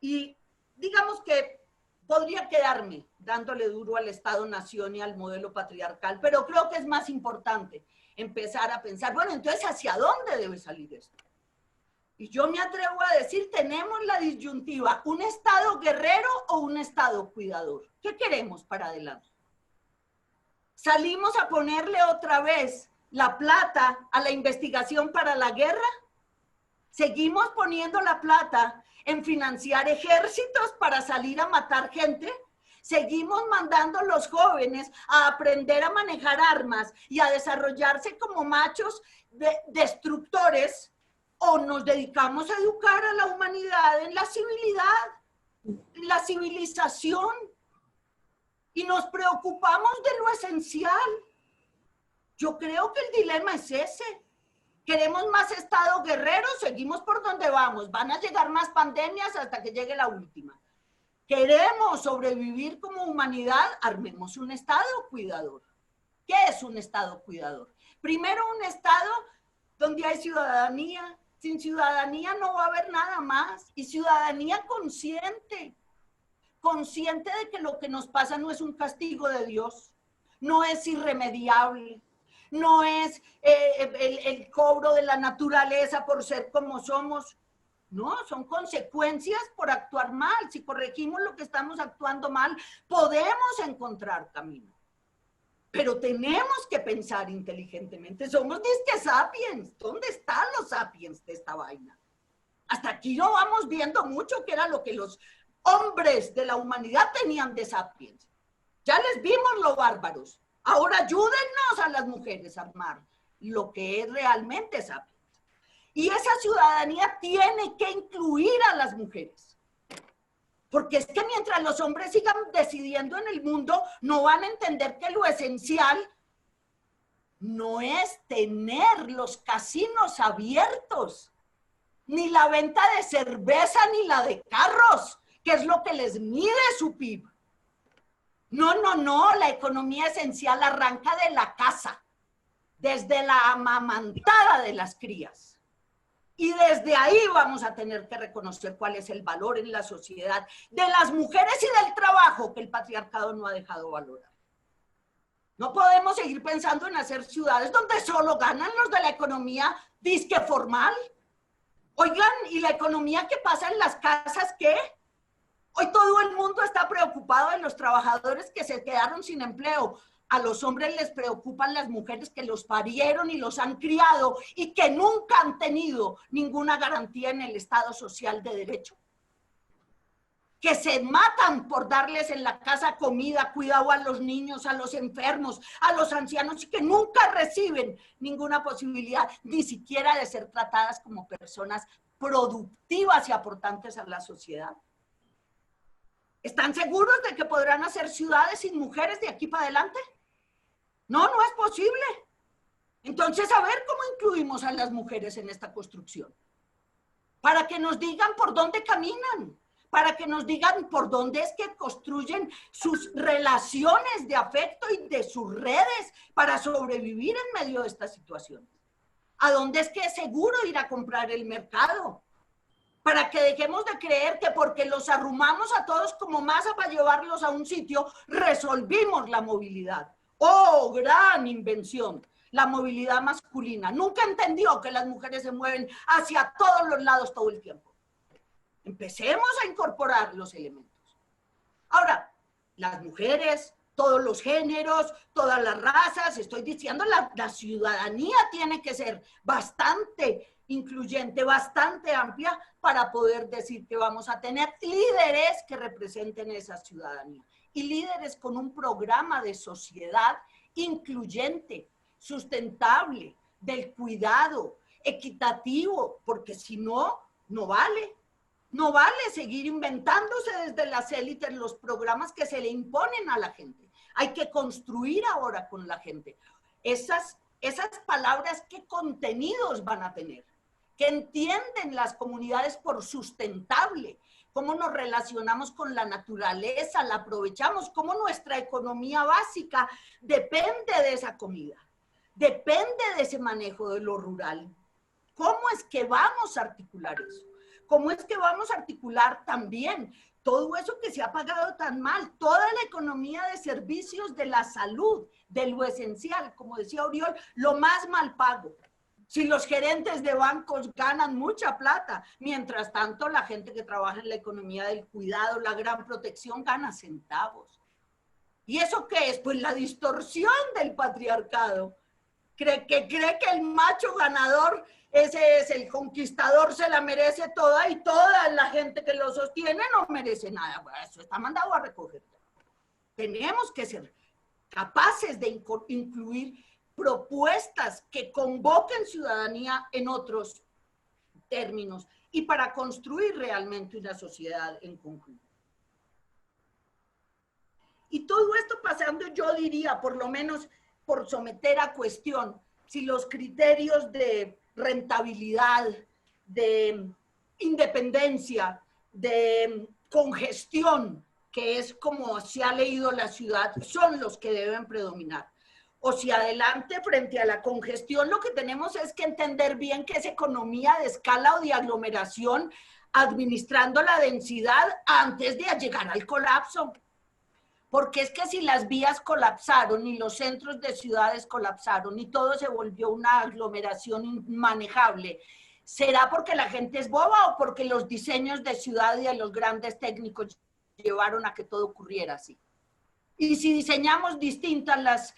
Y digamos que podría quedarme dándole duro al Estado-Nación y al modelo patriarcal, pero creo que es más importante empezar a pensar, bueno, entonces, ¿hacia dónde debe salir esto? Y yo me atrevo a decir, tenemos la disyuntiva, ¿un Estado guerrero o un Estado cuidador? ¿Qué queremos para adelante? ¿Salimos a ponerle otra vez la plata a la investigación para la guerra? ¿Seguimos poniendo la plata en financiar ejércitos para salir a matar gente? ¿Seguimos mandando a los jóvenes a aprender a manejar armas y a desarrollarse como machos destructores? ¿O nos dedicamos a educar a la humanidad humanidad en la civilidad, en la civilización, y nos preocupamos de lo esencial. Yo creo que el dilema es ese. ¿Queremos más Estado guerrero? Seguimos por donde vamos. Van a llegar más pandemias hasta que llegue la última. ¿Queremos sobrevivir como humanidad? Armemos un Estado cuidador. ¿Qué es un Estado cuidador? Primero, un Estado donde hay ciudadanía. Sin ciudadanía no va a haber nada más. Y ciudadanía consciente. Consciente de que lo que nos pasa no es un castigo de Dios. No es irremediable. No es el cobro de la naturaleza por ser como somos. No, son consecuencias por actuar mal. Si corregimos lo que estamos actuando mal, podemos encontrar camino. Pero tenemos que pensar inteligentemente. Somos disque sapiens. ¿Dónde están los sapiens de esta vaina? Hasta aquí no vamos viendo mucho que era lo que los hombres de la humanidad tenían de sapiens. Ya les vimos lo bárbaros. Ahora ayúdennos a las mujeres a armar lo que es realmente sapiens. Y esa ciudadanía tiene que incluir a las mujeres. Porque es que mientras los hombres sigan decidiendo en el mundo, no van a entender que lo esencial no es tener los casinos abiertos, ni la venta de cerveza, ni la de carros, que es lo que les mide su PIB. No, la economía esencial arranca de la casa, desde la amamantada de las crías. Y desde ahí vamos a tener que reconocer cuál es el valor en la sociedad de las mujeres y del trabajo que el patriarcado no ha dejado valorar. No podemos seguir pensando en hacer ciudades donde solo ganan los de la economía disque formal. Oigan, ¿y la economía que pasa en las casas qué? Hoy todo el mundo está preocupado de los trabajadores que se quedaron sin empleo. A los hombres les preocupan las mujeres que los parieron y los han criado y que nunca han tenido ninguna garantía en el Estado social de derecho. Que se matan por darles en la casa comida, cuidado a los niños, a los enfermos, a los ancianos y que nunca reciben ninguna posibilidad, ni siquiera de ser tratadas como personas productivas y aportantes a la sociedad. ¿Están seguros de que podrán hacer ciudades sin mujeres de aquí para adelante? No es posible. Entonces, a ver cómo incluimos a las mujeres en esta construcción. Para que nos digan por dónde caminan, para que nos digan por dónde es que construyen sus relaciones de afecto y de sus redes para sobrevivir en medio de esta situación. ¿A dónde es que es seguro ir a comprar el mercado? Para que dejemos de creer que porque los arrumamos a todos como masa para llevarlos a un sitio, resolvimos la movilidad. ¡Oh, gran invención! La movilidad masculina. Nunca entendió que las mujeres se mueven hacia todos los lados todo el tiempo. Empecemos a incorporar los elementos. Ahora, las mujeres, todos los géneros, todas las razas, estoy diciendo, la ciudadanía tiene que ser bastante incluyente, bastante amplia para poder decir que vamos a tener líderes que representen esa ciudadanía y líderes con un programa de sociedad incluyente, sustentable, del cuidado, equitativo, porque si no, no vale. No vale seguir inventándose desde las élites los programas que se le imponen a la gente. Hay que construir ahora con la gente. Esas palabras, ¿qué contenidos van a tener? ¿Qué entienden las comunidades por sustentable? ¿Cómo nos relacionamos con la naturaleza? ¿La aprovechamos? ¿Cómo nuestra economía básica depende de esa comida? Depende de ese manejo de lo rural. ¿Cómo es que vamos a articular eso? ¿Cómo es que vamos a articular también todo eso que se ha pagado tan mal? Toda la economía de servicios de la salud, de lo esencial, como decía Oriol, lo más mal pago. Si los gerentes de bancos ganan mucha plata, mientras tanto la gente que trabaja en la economía del cuidado, la gran protección, gana centavos. ¿Y eso qué es? Pues la distorsión del patriarcado. Cree que el macho ganador, ese es el conquistador, se la merece toda y toda la gente que lo sostiene no merece nada. Bueno, eso está mandado a recoger. Tenemos que ser capaces de incluir propuestas que convoquen ciudadanía en otros términos, y para construir realmente una sociedad en conjunto. Y todo esto pasando, yo diría, por lo menos por someter a cuestión si los criterios de rentabilidad, de independencia, de congestión, que es como se ha leído la ciudad, son los que deben predominar. O si adelante, frente a la congestión, lo que tenemos es que entender bien qué es economía de escala o de aglomeración, administrando la densidad antes de llegar al colapso. Porque es que si las vías colapsaron y los centros de ciudades colapsaron y todo se volvió una aglomeración inmanejable, ¿será porque la gente es boba o porque los diseños de ciudad y de los grandes técnicos llevaron a que todo ocurriera así? Y si diseñamos distintas las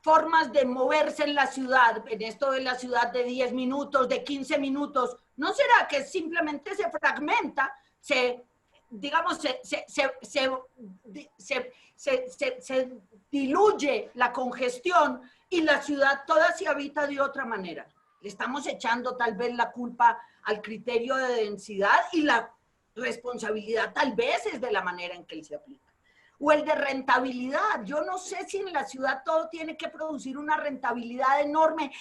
formas de moverse en la ciudad, en esto de la ciudad de 10 minutos, de 15 minutos, ¿no será que simplemente se fragmenta, digamos, se diluye la congestión y la ciudad toda se habita de otra manera? Le estamos echando tal vez la culpa al criterio de densidad y la responsabilidad tal vez es de la manera en que él se aplica. O el de rentabilidad. Yo no sé si en la ciudad todo tiene que producir una rentabilidad enorme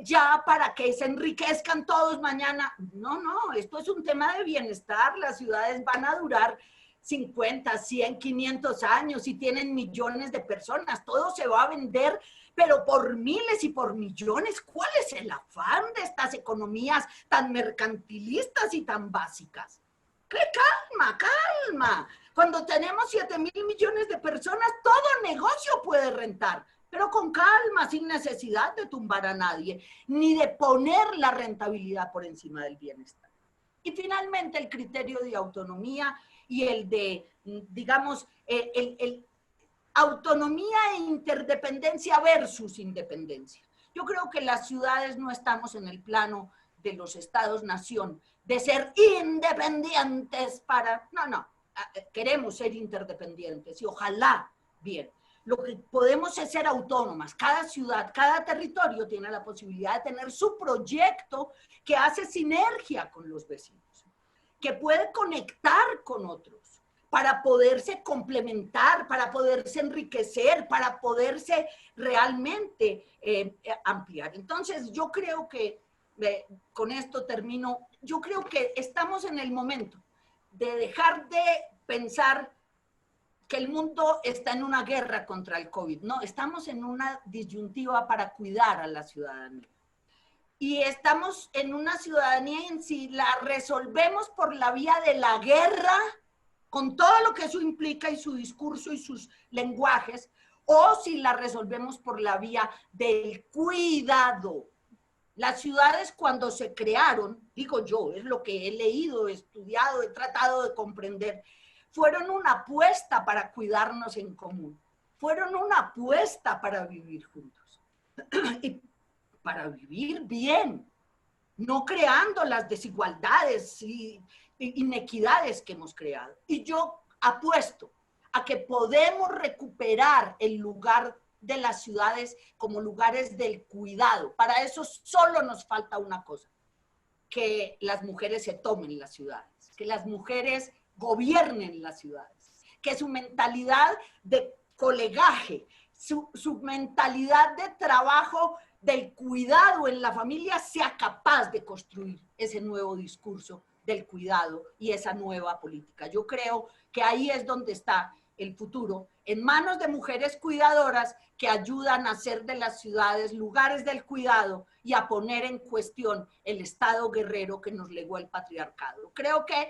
ya para que se enriquezcan todos mañana. No, no, esto es un tema de bienestar. Las ciudades van a durar 50, 100, 500 años y tienen millones de personas. Todo se va a vender, pero por miles y por millones. ¿Cuál es el afán de estas economías tan mercantilistas y tan básicas? ¡Qué calma, calma! Cuando tenemos 7.000 millones de personas, todo negocio puede rentar, pero con calma, sin necesidad de tumbar a nadie, ni de poner la rentabilidad por encima del bienestar. Y finalmente el criterio de autonomía y el de, digamos, el autonomía e interdependencia versus independencia. Yo creo que las ciudades no estamos en el plano de los estados-nación, de ser independientes para... No, queremos ser interdependientes y ojalá, bien, lo que podemos es ser autónomas. Cada ciudad, cada territorio tiene la posibilidad de tener su proyecto que hace sinergia con los vecinos, que puede conectar con otros para poderse complementar, para poderse enriquecer, para poderse realmente ampliar. Entonces, yo creo que, con esto termino, yo creo que estamos en el momento de dejar de pensar que el mundo está en una guerra contra el COVID. No, estamos en una disyuntiva para cuidar a la ciudadanía. Y estamos en una ciudadanía en si la resolvemos por la vía de la guerra, con todo lo que eso implica y su discurso y sus lenguajes, o si la resolvemos por la vía del cuidado. Las ciudades cuando se crearon, digo yo, es lo que he leído, he estudiado, he tratado de comprender, fueron una apuesta para cuidarnos en común, fueron una apuesta para vivir juntos y para vivir bien, no creando las desigualdades y inequidades que hemos creado. Y yo apuesto a que podemos recuperar el lugar de las ciudades como lugares del cuidado. Para eso solo nos falta una cosa, que las mujeres se tomen las ciudades, que las mujeres gobiernen las ciudades, que su mentalidad de colegaje, su mentalidad de trabajo del cuidado en la familia sea capaz de construir ese nuevo discurso del cuidado y esa nueva política. Yo creo que ahí es donde está el futuro, en manos de mujeres cuidadoras que ayudan a hacer de las ciudades lugares del cuidado y a poner en cuestión el Estado guerrero que nos legó el patriarcado. Creo que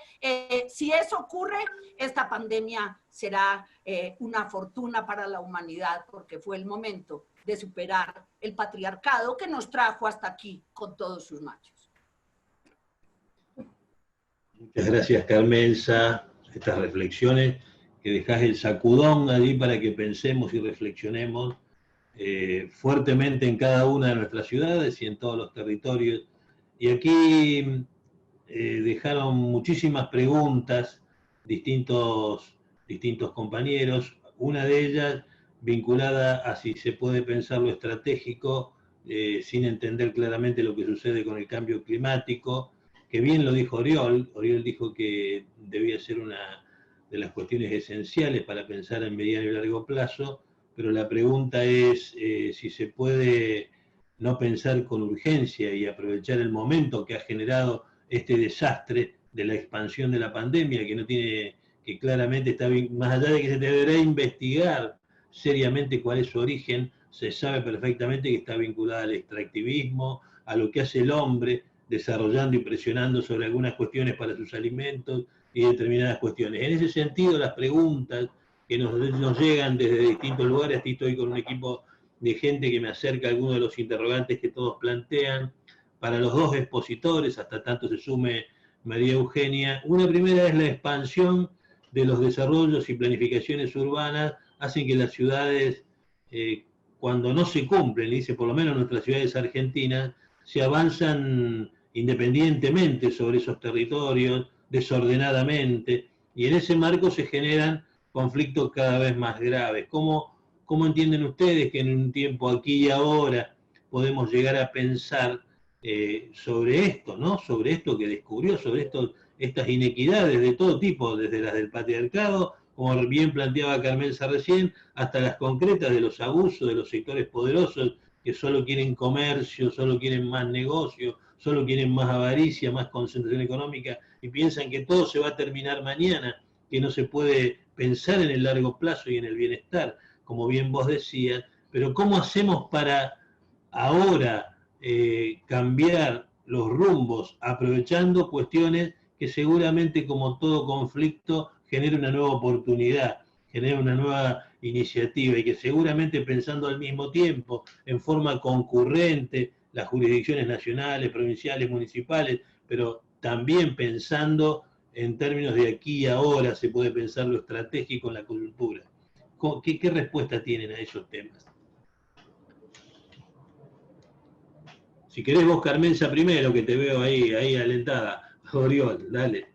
si eso ocurre, esta pandemia será una fortuna para la humanidad, porque fue el momento de superar el patriarcado que nos trajo hasta aquí con todos sus machos. Muchas gracias, Carmenza. Estas reflexiones que dejás el sacudón allí para que pensemos y reflexionemos fuertemente en cada una de nuestras ciudades y en todos los territorios. Y aquí dejaron muchísimas preguntas distintos compañeros, una de ellas vinculada a si se puede pensar lo estratégico sin entender claramente lo que sucede con el cambio climático, que bien lo dijo Oriol. Oriol dijo que debía ser una de las cuestiones esenciales para pensar en mediano y largo plazo, pero la pregunta es si se puede no pensar con urgencia y aprovechar el momento que ha generado este desastre de la expansión de la pandemia, que no tiene, que claramente está, más allá de que se deberá investigar seriamente cuál es su origen, se sabe perfectamente que está vinculada al extractivismo, a lo que hace el hombre, desarrollando y presionando sobre algunas cuestiones para sus alimentos y determinadas cuestiones. En ese sentido, las preguntas que nos llegan desde distintos lugares, aquí estoy con un equipo de gente que me acerca a algunos de los interrogantes que todos plantean, para los dos expositores, hasta tanto se sume María Eugenia. Una primera es la expansión de los desarrollos y planificaciones urbanas, hacen que las ciudades, cuando no se cumplen, dice por lo menos nuestras ciudades argentinas, se avanzan independientemente sobre esos territorios, desordenadamente, y en ese marco se generan conflictos cada vez más graves. ¿Cómo entienden ustedes que en un tiempo aquí y ahora podemos llegar a pensar sobre esto, ¿no? Sobre esto que descubrió, sobre estas inequidades de todo tipo, desde las del patriarcado, como bien planteaba Carmenza recién, hasta las concretas de los abusos de los sectores poderosos que solo quieren comercio, solo quieren más negocio, solo quieren más avaricia, más concentración económica y piensan que todo se va a terminar mañana, que no se puede pensar en el largo plazo y en el bienestar, como bien vos decías, pero ¿cómo hacemos para ahora cambiar los rumbos, aprovechando cuestiones que seguramente, como todo conflicto, genera una nueva oportunidad, genera una nueva iniciativa y que seguramente pensando al mismo tiempo, en forma concurrente, las jurisdicciones nacionales, provinciales, municipales, pero también pensando en términos de aquí y ahora, se puede pensar lo estratégico en la coyuntura. ¿Qué respuesta tienen a esos temas? Si querés vos, Carmenza, primero, que te veo ahí alentada. Oriol, dale.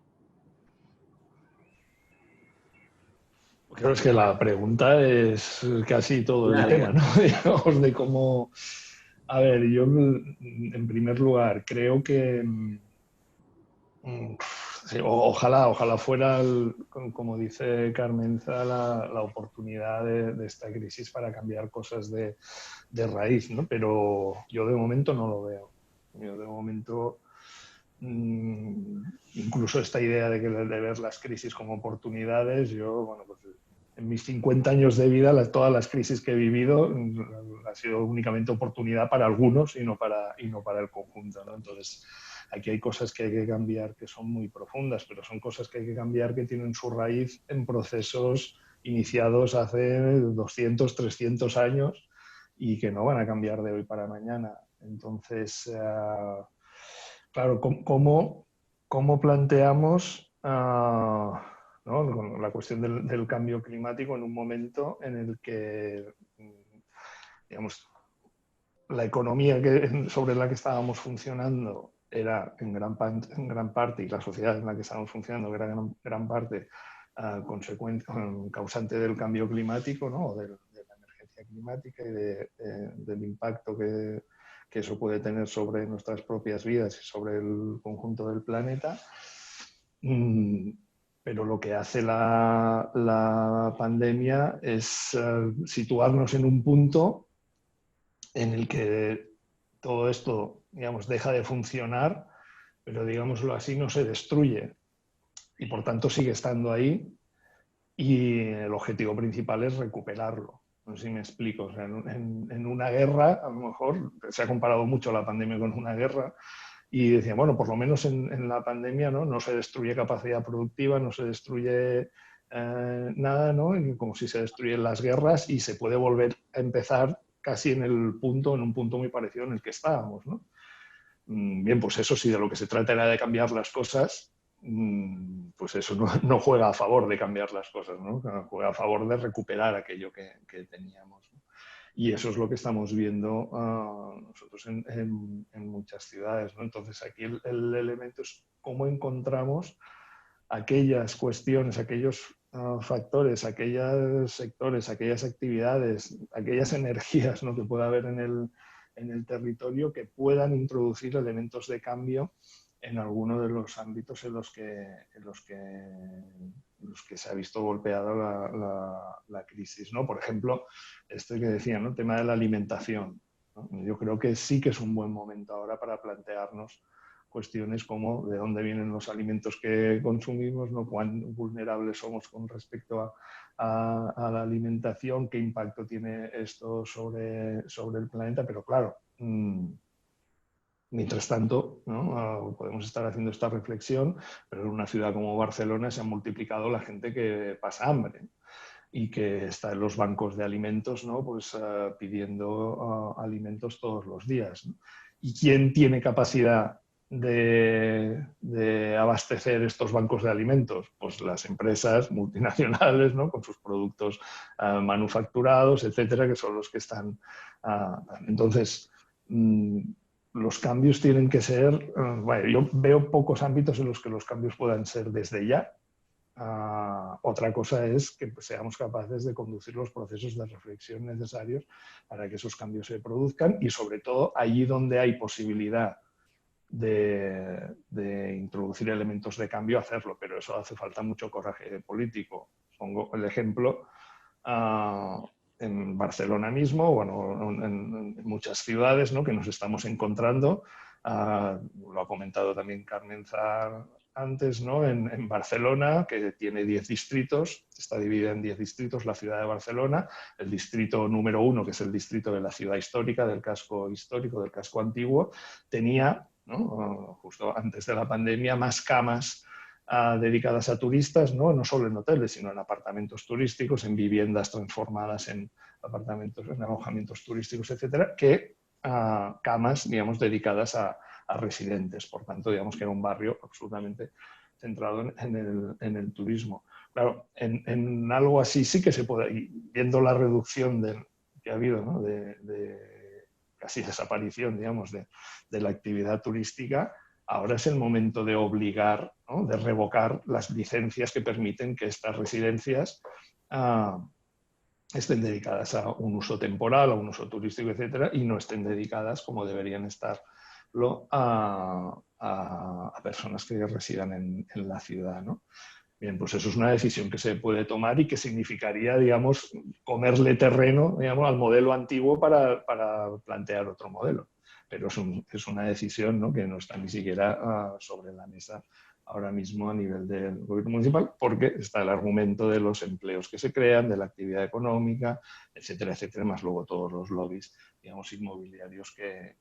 Creo que la pregunta es casi todo el tema, ¿no? Digamos, de cómo... A ver, yo en primer lugar creo que sí, ojalá fuera, como dice Carmenza, la oportunidad de esta crisis para cambiar cosas de raíz, ¿no? Pero yo de momento no lo veo. Yo de momento, incluso esta idea de ver las crisis como oportunidades, yo, bueno, pues en mis 50 años de vida, todas las crisis que he vivido ha sido únicamente oportunidad para algunos y no para el conjunto, ¿no? Entonces, aquí hay cosas que hay que cambiar que son muy profundas, pero son cosas que hay que cambiar que tienen su raíz en procesos iniciados hace 200, 300 años y que no van a cambiar de hoy para mañana. Entonces, claro, ¿cómo planteamos ¿no? la cuestión del cambio climático en un momento en el que, digamos, la economía sobre la que estábamos funcionando era en gran parte, y la sociedad en la que estábamos funcionando era en gran parte causante del cambio climático, ¿no? de la emergencia climática y del impacto que eso puede tener sobre nuestras propias vidas y sobre el conjunto del planeta. Pero lo que hace la pandemia es situarnos en un punto en el que todo esto, digamos, deja de funcionar, pero, digámoslo así, no se destruye y, por tanto, sigue estando ahí y el objetivo principal es recuperarlo. No sé si me explico. O sea, en una guerra, a lo mejor, se ha comparado mucho la pandemia con una guerra y decía, bueno, por lo menos en la pandemia no se destruye capacidad productiva, no se destruye nada, ¿no? Como si se destruyen las guerras y se puede volver a empezar casi en un punto muy parecido en el que estábamos, ¿no? Bien, pues eso sí, de lo que se trata era de cambiar las cosas, pues eso no juega a favor de cambiar las cosas, ¿no? Juega a favor de recuperar aquello que teníamos, ¿no? Y eso es lo que estamos viendo nosotros en muchas ciudades, ¿no? Entonces aquí el elemento es cómo encontramos aquellas cuestiones, aquellos factores, aquellos sectores, aquellas actividades, aquellas energías, ¿no? que pueda haber en el territorio que puedan introducir elementos de cambio en alguno de los ámbitos en los que se ha visto golpeada la crisis, ¿no? Por ejemplo, esto que decía, ¿no? El tema de la alimentación, ¿no? Yo creo que sí que es un buen momento ahora para plantearnos cuestiones como de dónde vienen los alimentos que consumimos, ¿no? Cuán vulnerables somos con respecto a la alimentación, qué impacto tiene esto sobre el planeta, pero claro, mientras tanto, ¿no? Podemos estar haciendo esta reflexión, pero en una ciudad como Barcelona se ha multiplicado la gente que pasa hambre y que está en los bancos de alimentos, ¿no? Pues pidiendo alimentos todos los días, ¿no? ¿Y quién tiene capacidad de abastecer estos bancos de alimentos? Pues las empresas multinacionales, ¿no? Con sus productos manufacturados, etcétera, que son los que están... entonces, los cambios tienen que ser... bueno, yo veo pocos ámbitos en los que los cambios puedan ser desde ya. Otra cosa es que seamos capaces de conducir los procesos de reflexión necesarios para que esos cambios se produzcan y, sobre todo, allí donde hay posibilidad de introducir elementos de cambio, hacerlo, pero eso hace falta mucho coraje político. Pongo el ejemplo en Barcelona mismo, bueno, en muchas ciudades, ¿no? Que nos estamos encontrando, lo ha comentado también Carmen Zar antes, ¿no? En Barcelona, que tiene 10 distritos, está dividida en 10 distritos la ciudad de Barcelona. El distrito número 1, que es el distrito de la ciudad histórica, del casco histórico, del casco antiguo, tenía, ¿no? Justo antes de la pandemia, más camas dedicadas a turistas, ¿no? Solo en hoteles, sino en apartamentos turísticos, en viviendas transformadas en apartamentos, en alojamientos turísticos, etcétera, que camas, digamos, dedicadas a residentes. Por tanto, digamos que era un barrio absolutamente centrado en el turismo. Claro, en algo así sí que se puede, y viendo la reducción que ha habido, ¿no? de casi desaparición, digamos, de la actividad turística, ahora es el momento de obligar, ¿no? De revocar las licencias que permiten que estas residencias estén dedicadas a un uso temporal, a un uso turístico, etcétera, y no estén dedicadas como deberían estarlo a personas que residan en la ciudad, ¿no? Bien, pues eso es una decisión que se puede tomar y que significaría, digamos, comerle terreno, digamos, al modelo antiguo para plantear otro modelo. Pero es una decisión, ¿no? Que no está ni siquiera sobre la mesa ahora mismo a nivel del gobierno municipal, porque está el argumento de los empleos que se crean, de la actividad económica, etcétera, etcétera, más luego todos los lobbies, digamos, inmobiliarios que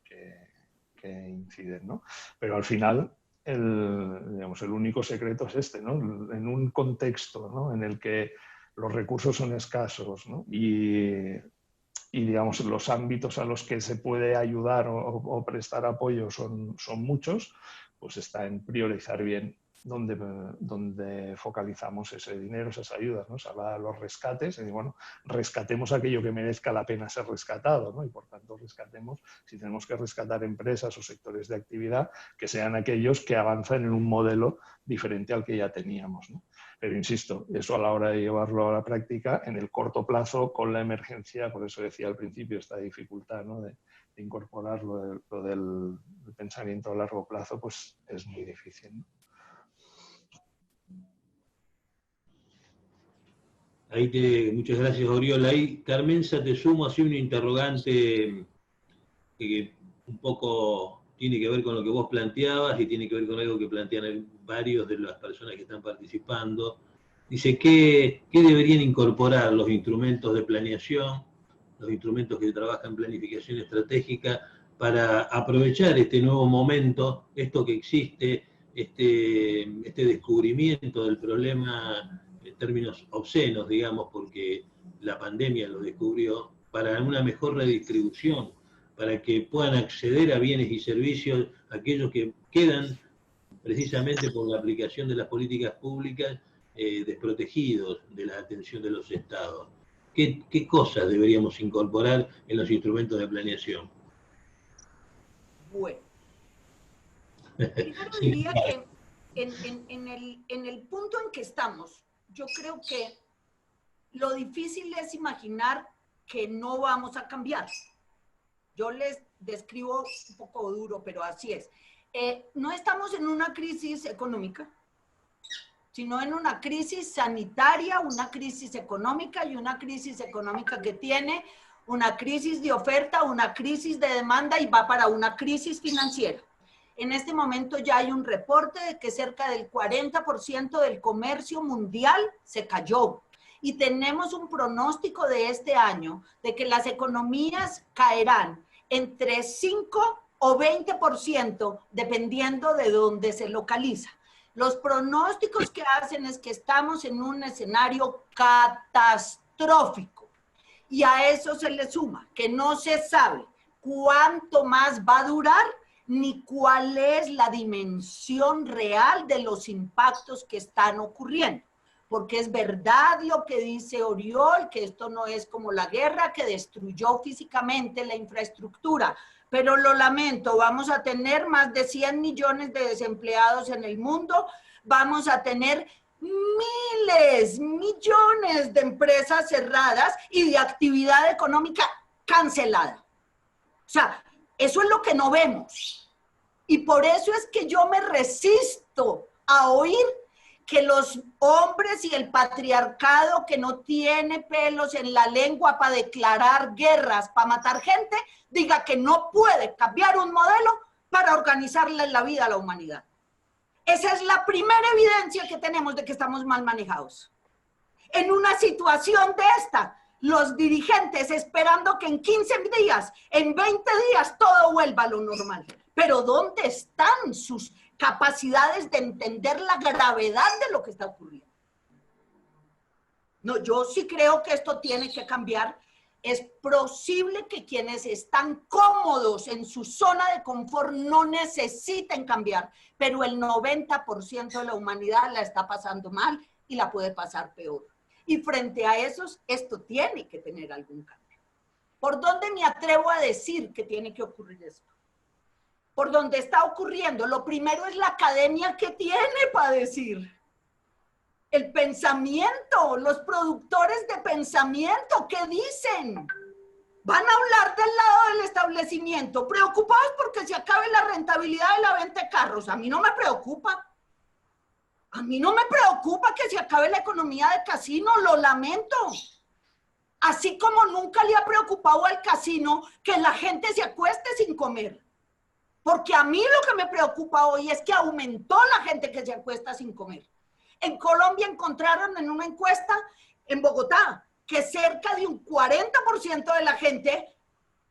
inciden, ¿no? Pero al final digamos, el único secreto es este, ¿no? En un contexto, ¿no? En el que los recursos son escasos, ¿no? y digamos, los ámbitos a los que se puede ayudar o prestar apoyo son muchos, pues está en priorizar bien dónde focalizamos ese dinero, esas ayudas, ¿no? Se habla de los rescates, y bueno, rescatemos aquello que merezca la pena ser rescatado, ¿no? Y por tanto rescatemos, si tenemos que rescatar empresas o sectores de actividad, que sean aquellos que avanzan en un modelo diferente al que ya teníamos, ¿no? Pero insisto, eso a la hora de llevarlo a la práctica, en el corto plazo, con la emergencia, por eso decía al principio esta dificultad, ¿no? de incorporar lo del pensamiento a largo plazo, pues es muy difícil, ¿no? Muchas gracias, Oriol. Ahí, Carmenza, te sumo así un interrogante que un poco tiene que ver con lo que vos planteabas y tiene que ver con algo que plantean varios de las personas que están participando. Dice, ¿qué deberían incorporar los instrumentos de planeación, los instrumentos que trabajan en planificación estratégica, para aprovechar este nuevo momento, esto que existe, este descubrimiento del problema en términos obscenos, digamos, porque la pandemia lo descubrió, para una mejor redistribución, para que puedan acceder a bienes y servicios aquellos que quedan precisamente por la aplicación de las políticas públicas desprotegidos de la atención de los estados? ¿Qué cosas deberíamos incorporar en los instrumentos de planeación? Bueno, primero diría que en el punto en que estamos, yo creo que lo difícil es imaginar que no vamos a cambiar. Yo les describo un poco duro, pero así es. no estamos en una crisis económica, sino en una crisis sanitaria, una crisis económica y una crisis económica que tiene una crisis de oferta, una crisis de demanda y va para una crisis financiera. En este momento ya hay un reporte de que cerca del 40% del comercio mundial se cayó. Y tenemos un pronóstico de este año de que las economías caerán entre 5 o 20% dependiendo de dónde se localiza. Los pronósticos que hacen es que estamos en un escenario catastrófico. Y a eso se le suma que no se sabe cuánto más va a durar ni cuál es la dimensión real de los impactos que están ocurriendo. Porque es verdad lo que dice Oriol, que esto no es como la guerra que destruyó físicamente la infraestructura, pero lo lamento, vamos a tener más de 100 millones de desempleados en el mundo, vamos a tener miles, millones de empresas cerradas y de actividad económica cancelada. O sea, eso es lo que no vemos. Y por eso es que yo me resisto a oír que los hombres y el patriarcado que no tiene pelos en la lengua para declarar guerras, para matar gente, diga que no puede cambiar un modelo para organizarle la vida a la humanidad. Esa es la primera evidencia que tenemos de que estamos mal manejados. En una situación de esta, los dirigentes esperando que en 15 días, en 20 días, todo vuelva a lo normal. Pero ¿dónde están sus capacidades de entender la gravedad de lo que está ocurriendo? No, yo sí creo que esto tiene que cambiar. Es posible que quienes están cómodos en su zona de confort no necesiten cambiar, pero el 90% de la humanidad la está pasando mal y la puede pasar peor. Y frente a esos, esto tiene que tener algún cambio. ¿Por dónde me atrevo a decir que tiene que ocurrir esto? Por donde está ocurriendo. Lo primero es la academia que tiene para decir. El pensamiento, los productores de pensamiento, ¿qué dicen? Van a hablar del lado del establecimiento, preocupados porque se acabe la rentabilidad de la venta de carros. A mí no me preocupa. A mí no me preocupa que se acabe la economía de casino, lo lamento. Así como nunca le ha preocupado al casino que la gente se acueste sin comer. Porque a mí lo que me preocupa hoy es que aumentó la gente que se acuesta sin comer. En Colombia encontraron en una encuesta en Bogotá que cerca de un 40% de la gente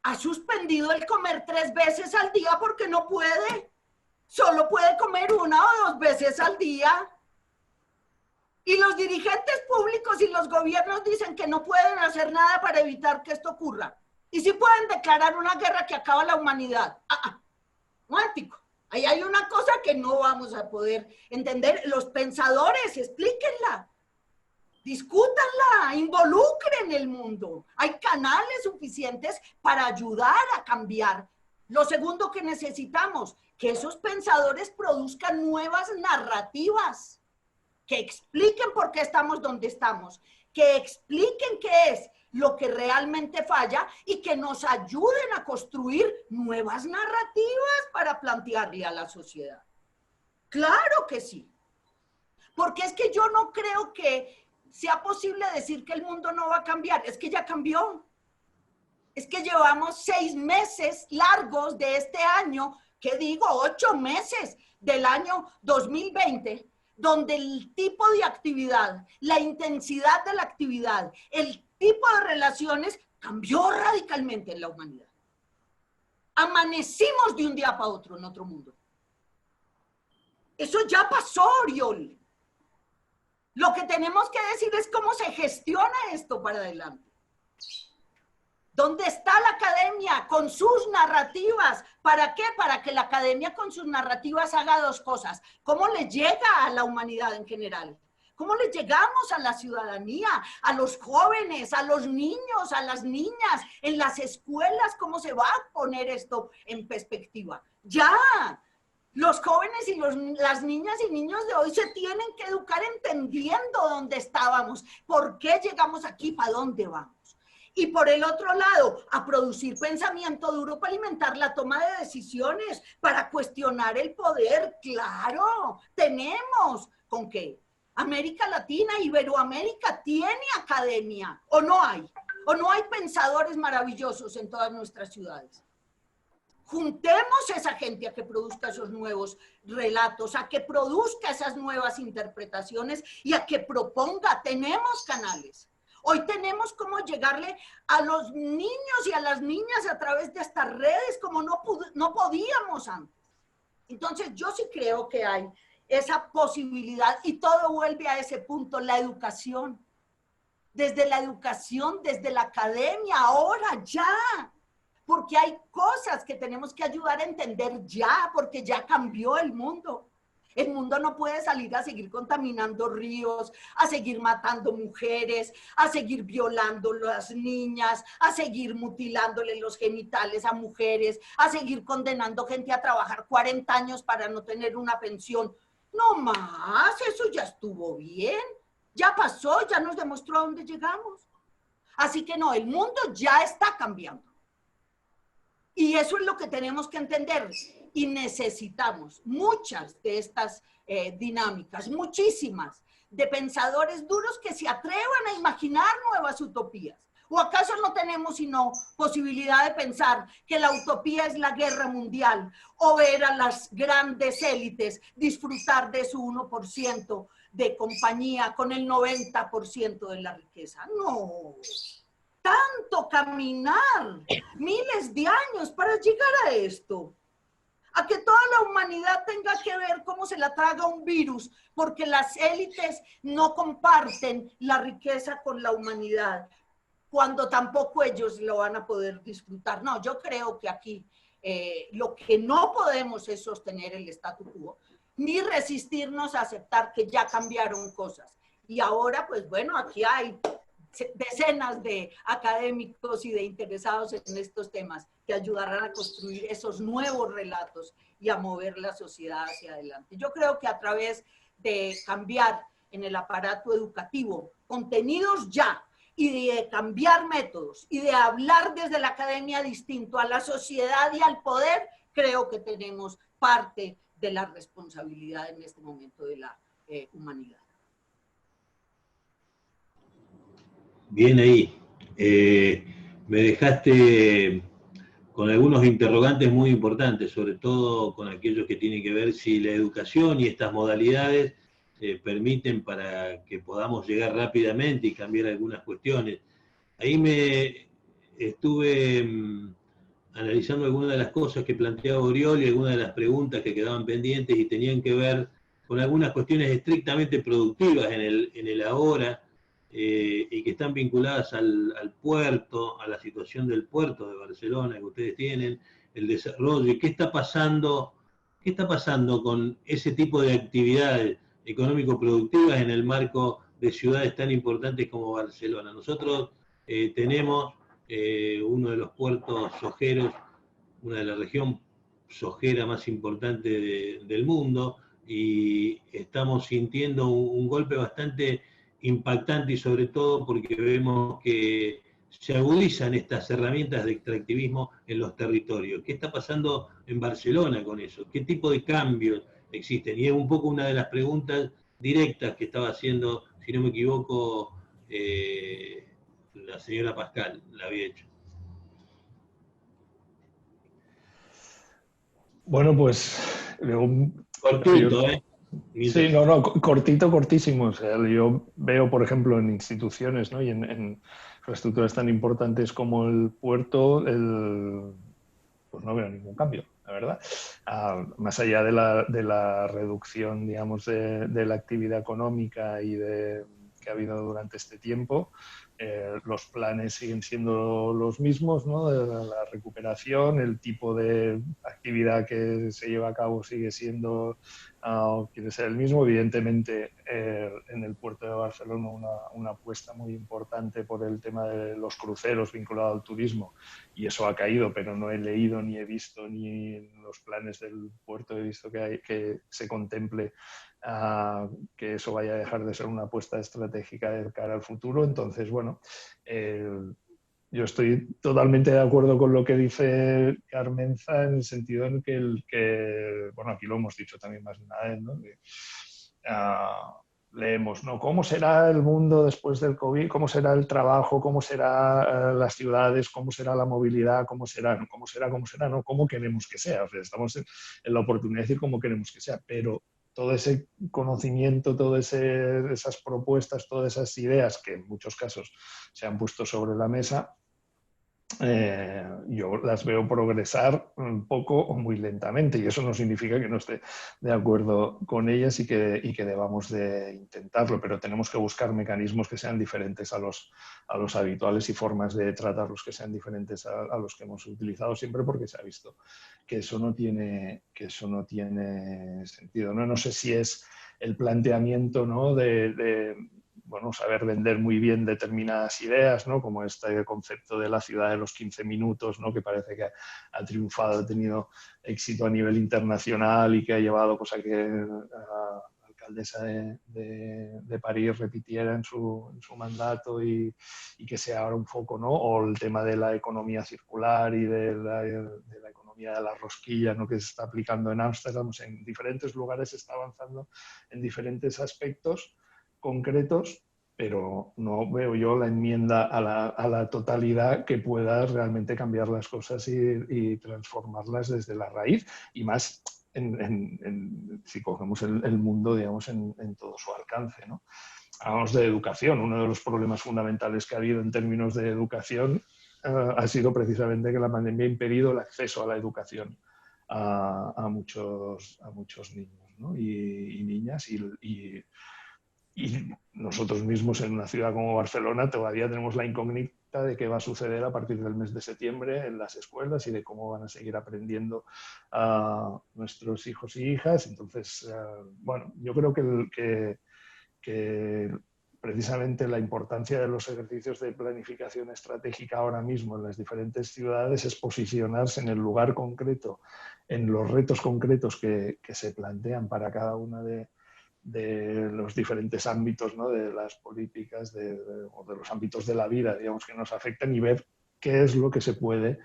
ha suspendido el comer 3 veces al día porque no puede. Solo puede comer 1 o 2 veces al día. Y los dirigentes públicos y los gobiernos dicen que no pueden hacer nada para evitar que esto ocurra. Y sí pueden declarar una guerra que acaba la humanidad. Cuántico. Ahí hay una cosa que no vamos a poder entender. Los pensadores, explíquenla, discútanla, involucren el mundo. Hay canales suficientes para ayudar a cambiar. Lo segundo que necesitamos, que esos pensadores produzcan nuevas narrativas, que expliquen por qué estamos donde estamos, que expliquen qué es lo que realmente falla y que nos ayuden a construir nuevas narrativas para plantearle a la sociedad. Claro que sí. Porque es que yo no creo que sea posible decir que el mundo no va a cambiar. Es que ya cambió. Es que llevamos 6 meses largos de este año, ¿qué digo? 8 meses del año 2020, donde el tipo de actividad, la intensidad de la actividad, el tipo de relaciones cambió radicalmente en la humanidad. Amanecimos de un día para otro en otro mundo. Eso ya pasó, Oriol. Lo que tenemos que decir es cómo se gestiona esto para adelante. ¿Dónde está la academia con sus narrativas? ¿Para qué? Para que la academia con sus narrativas haga 2 cosas. ¿Cómo le llega a la humanidad en general? ¿Cómo le llegamos a la ciudadanía, a los jóvenes, a los niños, a las niñas, en las escuelas? ¿Cómo se va a poner esto en perspectiva? Ya, los jóvenes y las niñas y niños de hoy se tienen que educar entendiendo dónde estábamos, por qué llegamos aquí, para dónde vamos. Y por el otro lado, a producir pensamiento duro para alimentar la toma de decisiones, para cuestionar el poder. Claro, tenemos. ¿Con qué? América Latina, Iberoamérica tiene academia, ¿o no hay? ¿O no hay pensadores maravillosos en todas nuestras ciudades? Juntemos a esa gente a que produzca esos nuevos relatos, a que produzca esas nuevas interpretaciones y a que proponga. Tenemos canales. Hoy tenemos cómo llegarle a los niños y a las niñas a través de estas redes como no podíamos antes. Entonces yo sí creo que hay esa posibilidad y todo vuelve a ese punto, la educación. Desde la educación, desde la academia, ahora ya. Porque hay cosas que tenemos que ayudar a entender ya, porque ya cambió el mundo. El mundo no puede salir a seguir contaminando ríos, a seguir matando mujeres, a seguir violando a las niñas, a seguir mutilándole los genitales a mujeres, a seguir condenando gente a trabajar 40 años para no tener una pensión. No más, eso ya estuvo bien, ya pasó, ya nos demostró a dónde llegamos. Así que no, el mundo ya está cambiando. Y eso es lo que tenemos que entender. Y necesitamos muchas de estas dinámicas, muchísimas, de pensadores duros que se atrevan a imaginar nuevas utopías. ¿O acaso no tenemos sino posibilidad de pensar que la utopía es la guerra mundial o ver a las grandes élites disfrutar de su 1% de compañía con el 90% de la riqueza? No. Tanto caminar, miles de años para llegar a esto. A que toda la humanidad tenga que ver cómo se la traga un virus, porque las élites no comparten la riqueza con la humanidad, cuando tampoco ellos lo van a poder disfrutar. No, yo creo que aquí lo que no podemos es sostener el statu quo, ni resistirnos a aceptar que ya cambiaron cosas. Y ahora, pues bueno, aquí hay decenas de académicos y de interesados en estos temas que ayudarán a construir esos nuevos relatos y a mover la sociedad hacia adelante. Yo creo que a través de cambiar en el aparato educativo contenidos ya y de cambiar métodos y de hablar desde la academia distinto a la sociedad y al poder, creo que tenemos parte de la responsabilidad en este momento de la humanidad. Bien ahí. Me dejaste con algunos interrogantes muy importantes, sobre todo con aquellos que tienen que ver si la educación y estas modalidades permiten para que podamos llegar rápidamente y cambiar algunas cuestiones. Ahí me estuve analizando algunas de las cosas que planteaba Oriol y algunas de las preguntas que quedaban pendientes y tenían que ver con algunas cuestiones estrictamente productivas en el ahora, y que están vinculadas al puerto, a la situación del puerto de Barcelona que ustedes tienen, el desarrollo, y qué está pasando con ese tipo de actividades económico-productivas en el marco de ciudades tan importantes como Barcelona. Nosotros tenemos uno de los puertos sojeros, una de la región sojera más importante del mundo, y estamos sintiendo un golpe bastante impactante, y sobre todo porque vemos que se agudizan estas herramientas de extractivismo en los territorios. ¿Qué está pasando en Barcelona con eso? ¿Qué tipo de cambios existen? Y es un poco una de las preguntas directas que estaba haciendo, si no me equivoco, la señora Pascal, la había hecho. Bueno, pues... Cortito, ¿eh? Sí, no, cortito, cortísimo. O sea, yo veo, por ejemplo, en instituciones, ¿no? Y en infraestructuras tan importantes como el puerto, pues no veo ningún cambio, la verdad. Más allá de la reducción, digamos, de la actividad económica y que ha habido durante este tiempo, los planes siguen siendo los mismos, ¿no? De la recuperación, el tipo de actividad que se lleva a cabo sigue siendo, quiere ser el mismo. Evidentemente, en el puerto de Barcelona una apuesta muy importante por el tema de los cruceros vinculado al turismo, y eso ha caído, pero no he leído ni he visto ni en los planes del puerto he visto que se contemple que eso vaya a dejar de ser una apuesta estratégica de cara al futuro. Entonces, bueno, yo estoy totalmente de acuerdo con lo que dice Carmenza, en el sentido en que bueno, aquí lo hemos dicho también más de una vez, ¿no? Leemos, ¿no? ¿Cómo será el mundo después del COVID? ¿Cómo será el trabajo? ¿Cómo serán las ciudades? ¿Cómo será la movilidad? ¿Cómo será? ¿Cómo será? ¿Cómo será? ¿No? ¿Cómo queremos que sea? O sea, estamos en la oportunidad de decir cómo queremos que sea, pero todo ese conocimiento, todas esas propuestas, todas esas ideas que en muchos casos se han puesto sobre la mesa, yo las veo progresar un poco o muy lentamente, y eso no significa que no esté de acuerdo con ellas y que debamos de intentarlo, pero tenemos que buscar mecanismos que sean diferentes a los habituales y formas de tratarlos que sean diferentes a los que hemos utilizado siempre, porque se ha visto que eso no tiene sentido, ¿no? No sé si es el planteamiento, ¿no? Bueno, saber vender muy bien determinadas ideas, ¿no? Como este concepto de la ciudad de los 15 minutos, ¿no? Que parece que ha triunfado, ha tenido éxito a nivel internacional y que ha llevado pues, a que la alcaldesa de París repitiera en su mandato y que sea ahora un foco, ¿no? O el tema de la economía circular y de la economía de la rosquilla, ¿no? Que se está aplicando en Ámsterdam. En diferentes lugares se está avanzando en diferentes aspectos concretos, pero no veo yo la enmienda a la totalidad que pueda realmente cambiar las cosas y transformarlas desde la raíz, y más si cogemos el mundo, digamos, en todo su alcance, ¿no? Hablamos de educación. Uno de los problemas fundamentales que ha habido en términos de educación ha sido precisamente que la pandemia ha impedido el acceso a la educación a muchos niños, ¿no? y niñas, y nosotros mismos en una ciudad como Barcelona todavía tenemos la incógnita de qué va a suceder a partir del mes de septiembre en las escuelas y de cómo van a seguir aprendiendo a nuestros hijos y hijas. Entonces, bueno, yo creo que precisamente la importancia de los ejercicios de planificación estratégica ahora mismo en las diferentes ciudades es posicionarse en el lugar concreto, en los retos concretos que se plantean para cada una de los diferentes ámbitos, ¿no? De las políticas o de los ámbitos de la vida, digamos, que nos afectan, y ver qué es lo que se puede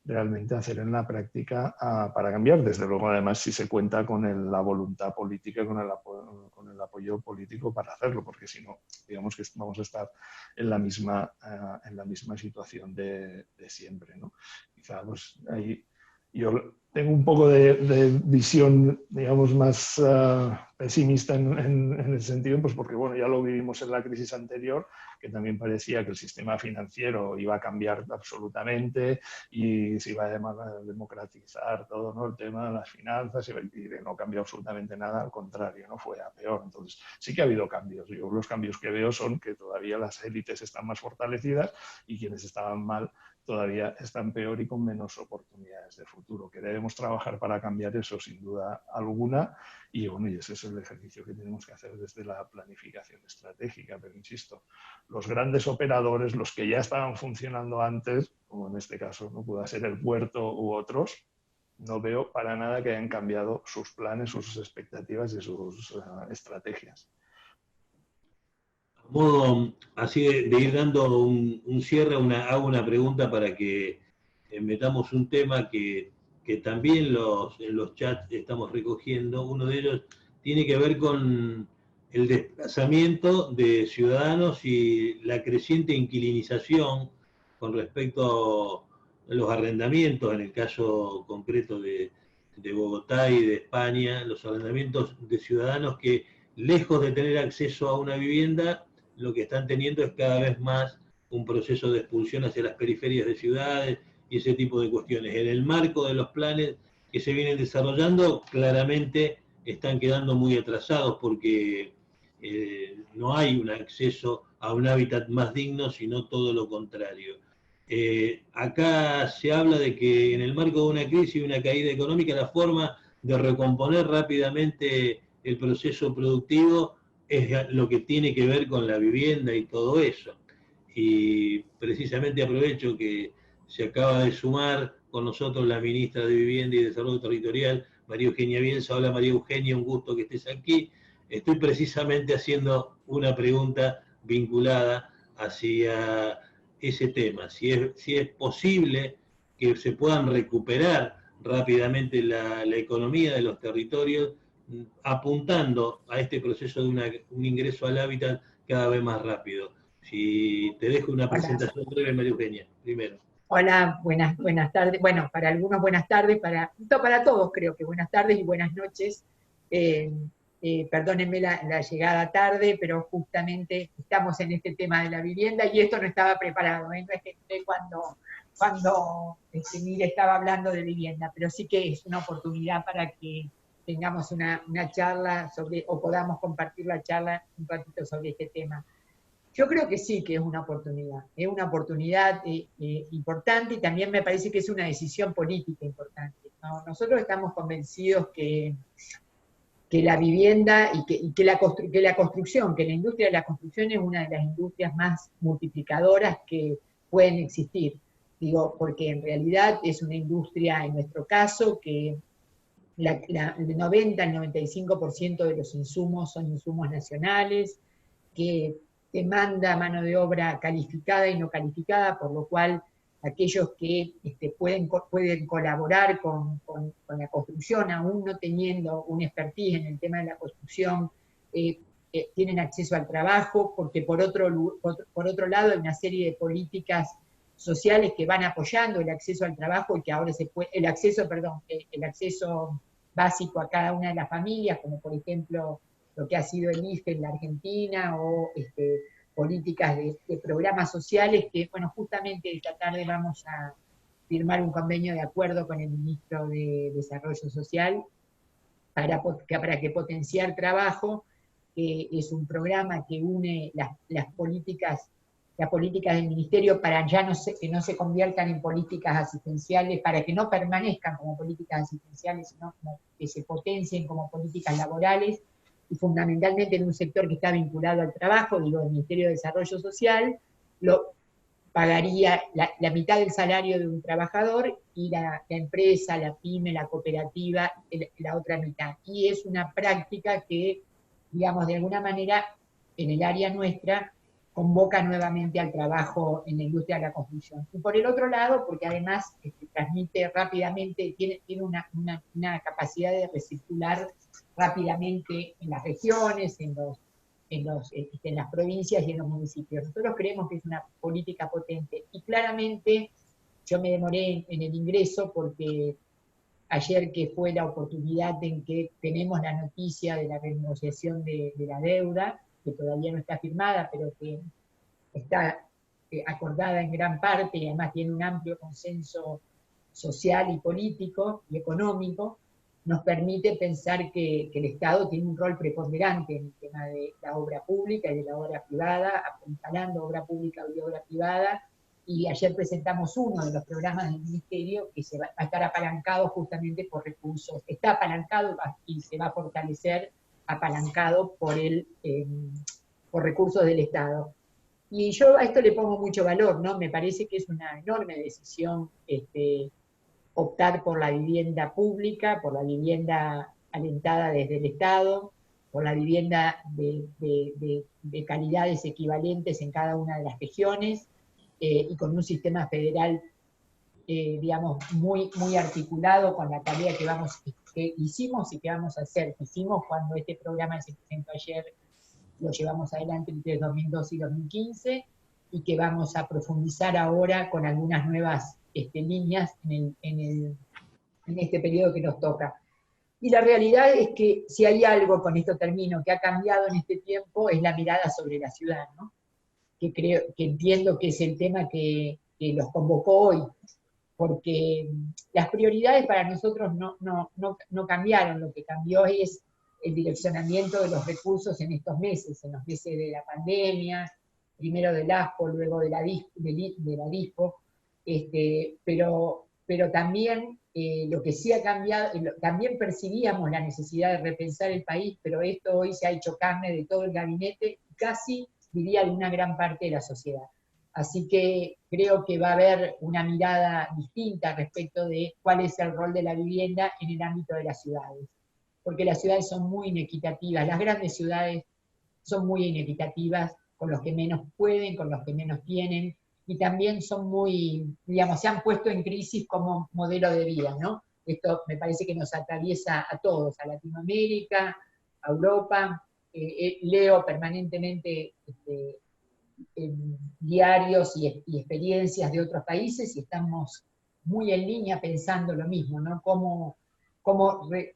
realmente hacer en la práctica para cambiar. Desde luego, además, si se cuenta con la voluntad política, con el apoyo político para hacerlo, porque si no, digamos que vamos a estar en la misma situación de siempre, ¿no? Quizá pues, ahí yo tengo un poco de visión, digamos, más pesimista en el sentido, pues porque bueno, ya lo vivimos en la crisis anterior, que también parecía que el sistema financiero iba a cambiar absolutamente y se iba a democratizar todo, ¿no? El tema de las finanzas, y no cambió absolutamente nada, al contrario, ¿no? Fue a peor. Entonces, sí que ha habido cambios. Yo los cambios que veo son que todavía las élites están más fortalecidas y quienes estaban mal todavía están peor y con menos oportunidades de futuro, que debemos trabajar para cambiar eso sin duda alguna, y bueno, y ese es el ejercicio que tenemos que hacer desde la planificación estratégica. Pero insisto, los grandes operadores, los que ya estaban funcionando antes, como en este caso no pueda ser el puerto u otros, no veo para nada que hayan cambiado sus planes, sus expectativas y sus estrategias. Modo así de ir dando un cierre, hago una pregunta para que metamos un tema que también en los chats estamos recogiendo. Uno de ellos tiene que ver con el desplazamiento de ciudadanos y la creciente inquilinización con respecto a los arrendamientos, en el caso concreto de Bogotá y de España, los arrendamientos de ciudadanos que, lejos de tener acceso a una vivienda, lo que están teniendo es cada vez más un proceso de expulsión hacia las periferias de ciudades y ese tipo de cuestiones. En el marco de los planes que se vienen desarrollando, claramente están quedando muy atrasados porque no hay un acceso a un hábitat más digno, sino todo lo contrario. Acá se habla de que en el marco de una crisis y una caída económica, la forma de recomponer rápidamente el proceso productivo es lo que tiene que ver con la vivienda y todo eso. Y precisamente aprovecho que se acaba de sumar con nosotros la ministra de Vivienda y Desarrollo Territorial, María Eugenia Bielsa. Hola María Eugenia, un gusto que estés aquí. Estoy precisamente haciendo una pregunta vinculada hacia ese tema, si es posible que se puedan recuperar rápidamente la economía de los territorios, apuntando a este proceso de un ingreso al hábitat cada vez más rápido. Si te dejo una presentación breve, María Eugenia, primero. Hola, buenas tardes. Bueno, para algunos buenas tardes, para todos creo que buenas tardes y buenas noches. Perdónenme la llegada tarde, pero justamente estamos en este tema de la vivienda y esto no estaba preparado. No es que entré cuando Mire estaba hablando de vivienda, pero sí que es una oportunidad para que tengamos una charla sobre, o podamos compartir la charla un ratito sobre este tema. Yo creo que sí que es una oportunidad importante, y también me parece que es una decisión política importante, ¿no? Nosotros estamos convencidos que la vivienda y que la construcción, que la industria de la construcción es una de las industrias más multiplicadoras que pueden existir. Digo, porque en realidad es una industria, en nuestro caso, que el 90, el 95% de los insumos son insumos nacionales, que demanda mano de obra calificada y no calificada, por lo cual aquellos que pueden colaborar con la construcción, aún no teniendo un expertise en el tema de la construcción, tienen acceso al trabajo, porque por otro lado hay una serie de políticas sociales que van apoyando el acceso al trabajo y que ahora el acceso básico a cada una de las familias, como por ejemplo lo que ha sido el IFE en la Argentina, o políticas de programas sociales, que, bueno, justamente esta tarde vamos a firmar un convenio de acuerdo con el Ministro de Desarrollo Social para que Potenciar Trabajo es un programa que une las políticas del Ministerio para que no se conviertan en políticas asistenciales, para que no permanezcan como políticas asistenciales, sino que se potencien como políticas laborales, y fundamentalmente en un sector que está vinculado al trabajo, digo, el Ministerio de Desarrollo Social pagaría la mitad del salario de un trabajador, y la empresa, la pyme, la cooperativa, la otra mitad. Y es una práctica que, digamos, de alguna manera, en el área nuestra, convoca nuevamente al trabajo en la industria de la construcción. Y por el otro lado, porque además transmite rápidamente, tiene una capacidad de recircular rápidamente en las regiones, en las provincias y en los municipios. Nosotros creemos que es una política potente, y claramente yo me demoré en el ingreso porque ayer, que fue la oportunidad en que tenemos la noticia de la renegociación de la deuda, que todavía no está firmada, pero que está acordada en gran parte, y además tiene un amplio consenso social y político y económico, nos permite pensar que el Estado tiene un rol preponderante en el tema de la obra pública y de la obra privada, apuntalando obra pública y obra privada. Y ayer presentamos uno de los programas del Ministerio que va a estar apalancado justamente por recursos. Está apalancado y se va a fortalecer apalancado por recursos del Estado. Y yo a esto le pongo mucho valor, ¿no? Me parece que es una enorme decisión optar por la vivienda pública, por la vivienda alentada desde el Estado, por la vivienda de calidades equivalentes en cada una de las regiones, y con un sistema federal, digamos, muy, muy articulado con la tarea que hicimos y que vamos a hacer. Hicimos cuando este programa se presentó ayer, lo llevamos adelante entre 2012 y 2015, y que vamos a profundizar ahora con algunas nuevas líneas en este periodo que nos toca. Y la realidad es que si hay algo, con esto termino, que ha cambiado en este tiempo, es la mirada sobre la ciudad, ¿no? Que entiendo que es el tema que los convocó hoy, porque las prioridades para nosotros no cambiaron. Lo que cambió es el direccionamiento de los recursos en estos meses, en los meses de la pandemia, primero del ASPO, luego de la DISPO, pero también lo que sí ha cambiado, también percibíamos la necesidad de repensar el país, pero esto hoy se ha hecho carne de todo el gabinete, y casi, diría, de una gran parte de la sociedad. Así que creo que va a haber una mirada distinta respecto de cuál es el rol de la vivienda en el ámbito de las ciudades, porque las ciudades son muy inequitativas, las grandes ciudades son muy inequitativas, con los que menos pueden, con los que menos tienen, y también son muy, digamos, se han puesto en crisis como modelo de vida, ¿no? Esto me parece que nos atraviesa a todos, a Latinoamérica, a Europa. Leo permanentemente diarios y experiencias de otros países y estamos muy en línea pensando lo mismo, ¿no? Cómo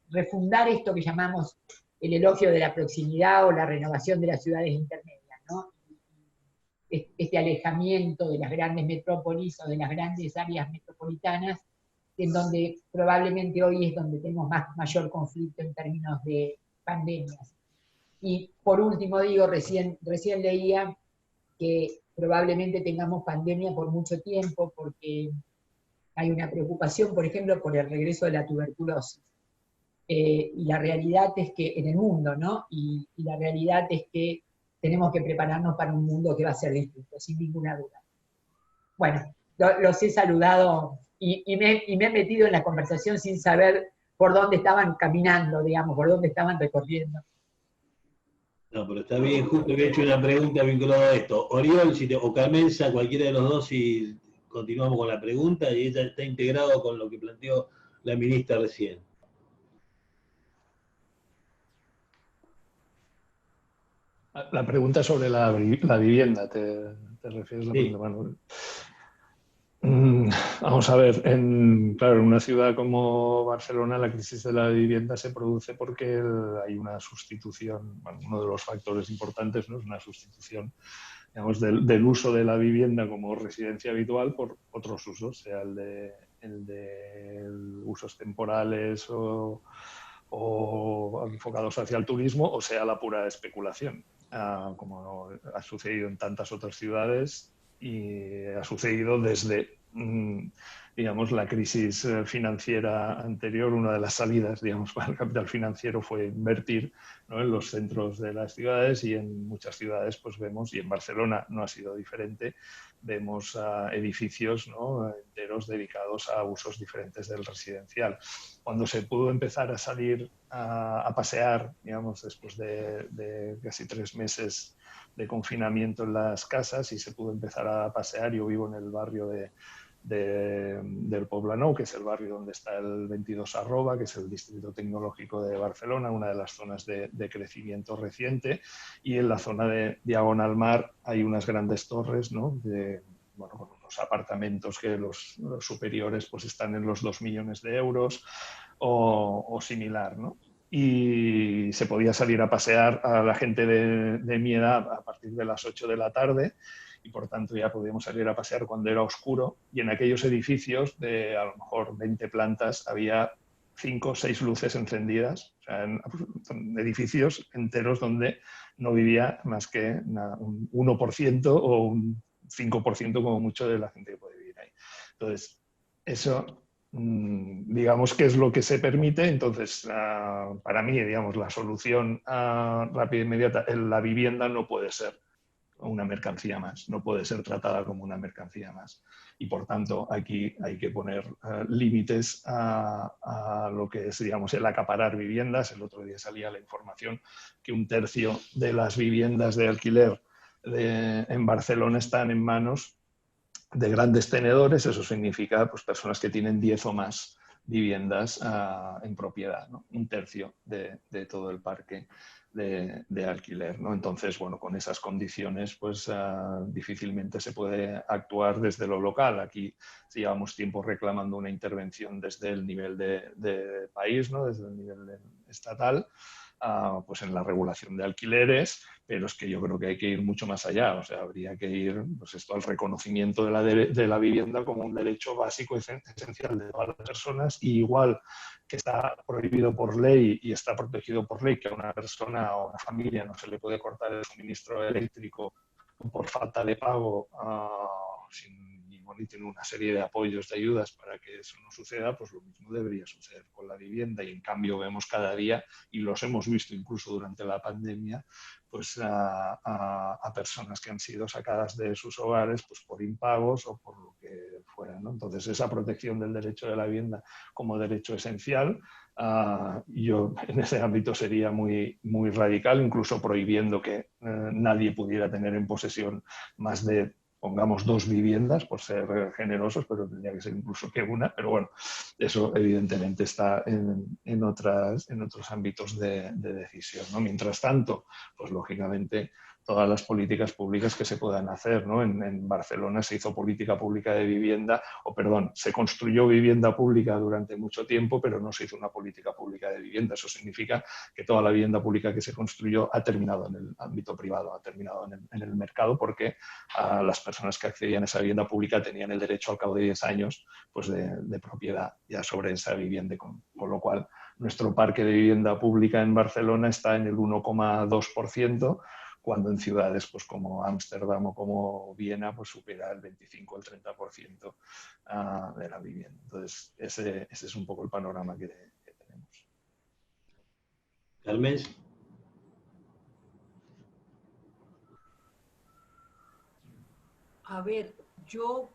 refundar esto que llamamos el elogio de la proximidad o la renovación de las ciudades intermedias, ¿no? Este alejamiento de las grandes metrópolis o de las grandes áreas metropolitanas, en donde probablemente hoy es donde tenemos mayor conflicto en términos de pandemias. Y por último digo, recién leía que probablemente tengamos pandemia por mucho tiempo, porque hay una preocupación, por ejemplo, por el regreso de la tuberculosis. Y la realidad es que, en el mundo, ¿no? Y la realidad es que tenemos que prepararnos para un mundo que va a ser distinto, sin ninguna duda. Bueno, los he saludado y me he metido en la conversación sin saber por dónde estaban caminando, digamos, por dónde estaban recorriendo. No, pero está bien, justo había hecho una pregunta vinculada a esto. Oriol o Carmenza, cualquiera de los dos, si continuamos con la pregunta, y ella está integrado con lo que planteó la ministra recién. La pregunta sobre la vivienda, ¿te refieres a la pregunta? Bueno, vamos a ver, claro, en una ciudad como Barcelona la crisis de la vivienda se produce porque hay una sustitución, bueno, uno de los factores importantes, ¿no? Es una sustitución, digamos, del uso de la vivienda como residencia habitual por otros usos, sea el de usos temporales o enfocados hacia el turismo, o sea la pura especulación, como ha sucedido en tantas otras ciudades y ha sucedido desde, digamos, la crisis financiera anterior. Una de las salidas, digamos, para el capital financiero fue invertir, ¿no?, en los centros de las ciudades, y en muchas ciudades pues vemos, y en Barcelona no ha sido diferente, vemos edificios, ¿no?, enteros dedicados a usos diferentes del residencial. Cuando se pudo empezar a salir a pasear, digamos, después de casi 3 meses de confinamiento en las casas, y se pudo empezar a pasear, yo vivo en el barrio del Poblenou, que es el barrio donde está el 22@, que es el distrito tecnológico de Barcelona, una de las zonas de crecimiento reciente, y en la zona de Diagonal Mar hay unas grandes torres, ¿no?, bueno, con unos apartamentos que los superiores pues están en los 2 millones de euros o similar, ¿no? Y se podía salir a pasear a la gente de mi edad a partir de las 8 de la tarde, y por tanto ya podíamos salir a pasear cuando era oscuro, y en aquellos edificios de a lo mejor 20 plantas había 5 o 6 luces encendidas, o sea, en edificios enteros donde no vivía más que un 1% o un 5% como mucho de la gente que puede vivir ahí. Entonces, eso, digamos, que es lo que se permite. Entonces, para mí, digamos, la solución rápida e inmediata, la vivienda no puede ser una mercancía más, no puede ser tratada como una mercancía más. Y por tanto, aquí hay que poner límites a lo que es, digamos, el acaparar viviendas. El otro día salía la información que 1/3 de las viviendas de alquiler en Barcelona están en manos de grandes tenedores. Eso significa pues, personas que tienen 10 o más viviendas en propiedad, ¿no? 1/3 de todo el parque de alquiler, ¿no? Entonces, bueno, con esas condiciones pues difícilmente se puede actuar desde lo local. Aquí llevamos tiempo reclamando una intervención desde el nivel de país, ¿no?, desde el nivel estatal, pues en la regulación de alquileres, pero es que yo creo que hay que ir mucho más allá. O sea, habría que ir pues esto, al reconocimiento de la vivienda como un derecho básico esencial de todas las personas, y igual que está prohibido por ley y está protegido por ley que a una persona o a una familia no se le puede cortar el suministro eléctrico por falta de pago, y tiene una serie de apoyos, de ayudas para que eso no suceda, pues lo mismo debería suceder con la vivienda. Y en cambio vemos cada día, y los hemos visto incluso durante la pandemia, pues a personas que han sido sacadas de sus hogares pues por impagos o por lo que fuera, ¿no? Entonces, esa protección del derecho de la vivienda como derecho esencial, yo en ese ámbito sería muy, muy radical, incluso prohibiendo que nadie pudiera tener en posesión más de pongamos 2 viviendas por ser generosos, pero tendría que ser incluso que una, pero bueno, eso evidentemente está en otros ámbitos de decisión, ¿no? Mientras tanto, pues lógicamente todas las políticas públicas que se puedan hacer, ¿no? En Barcelona se hizo política pública de vivienda, se construyó vivienda pública durante mucho tiempo, pero no se hizo una política pública de vivienda. Eso significa que toda la vivienda pública que se construyó ha terminado en el ámbito privado, ha terminado en el mercado, porque las personas que accedían a esa vivienda pública tenían el derecho al cabo de 10 años pues de propiedad ya sobre esa vivienda, con lo cual nuestro parque de vivienda pública en Barcelona está en el 1,2%, cuando en ciudades pues, como Ámsterdam o como Viena pues, supera el 25 o el 30% de la vivienda. Entonces, ese es un poco el panorama que tenemos. Carmen. A ver, yo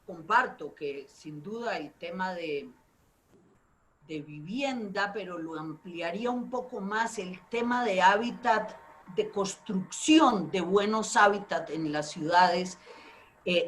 comparto que sin duda el tema de vivienda, pero lo ampliaría un poco más, el tema de hábitat, de construcción de buenos hábitats en las ciudades,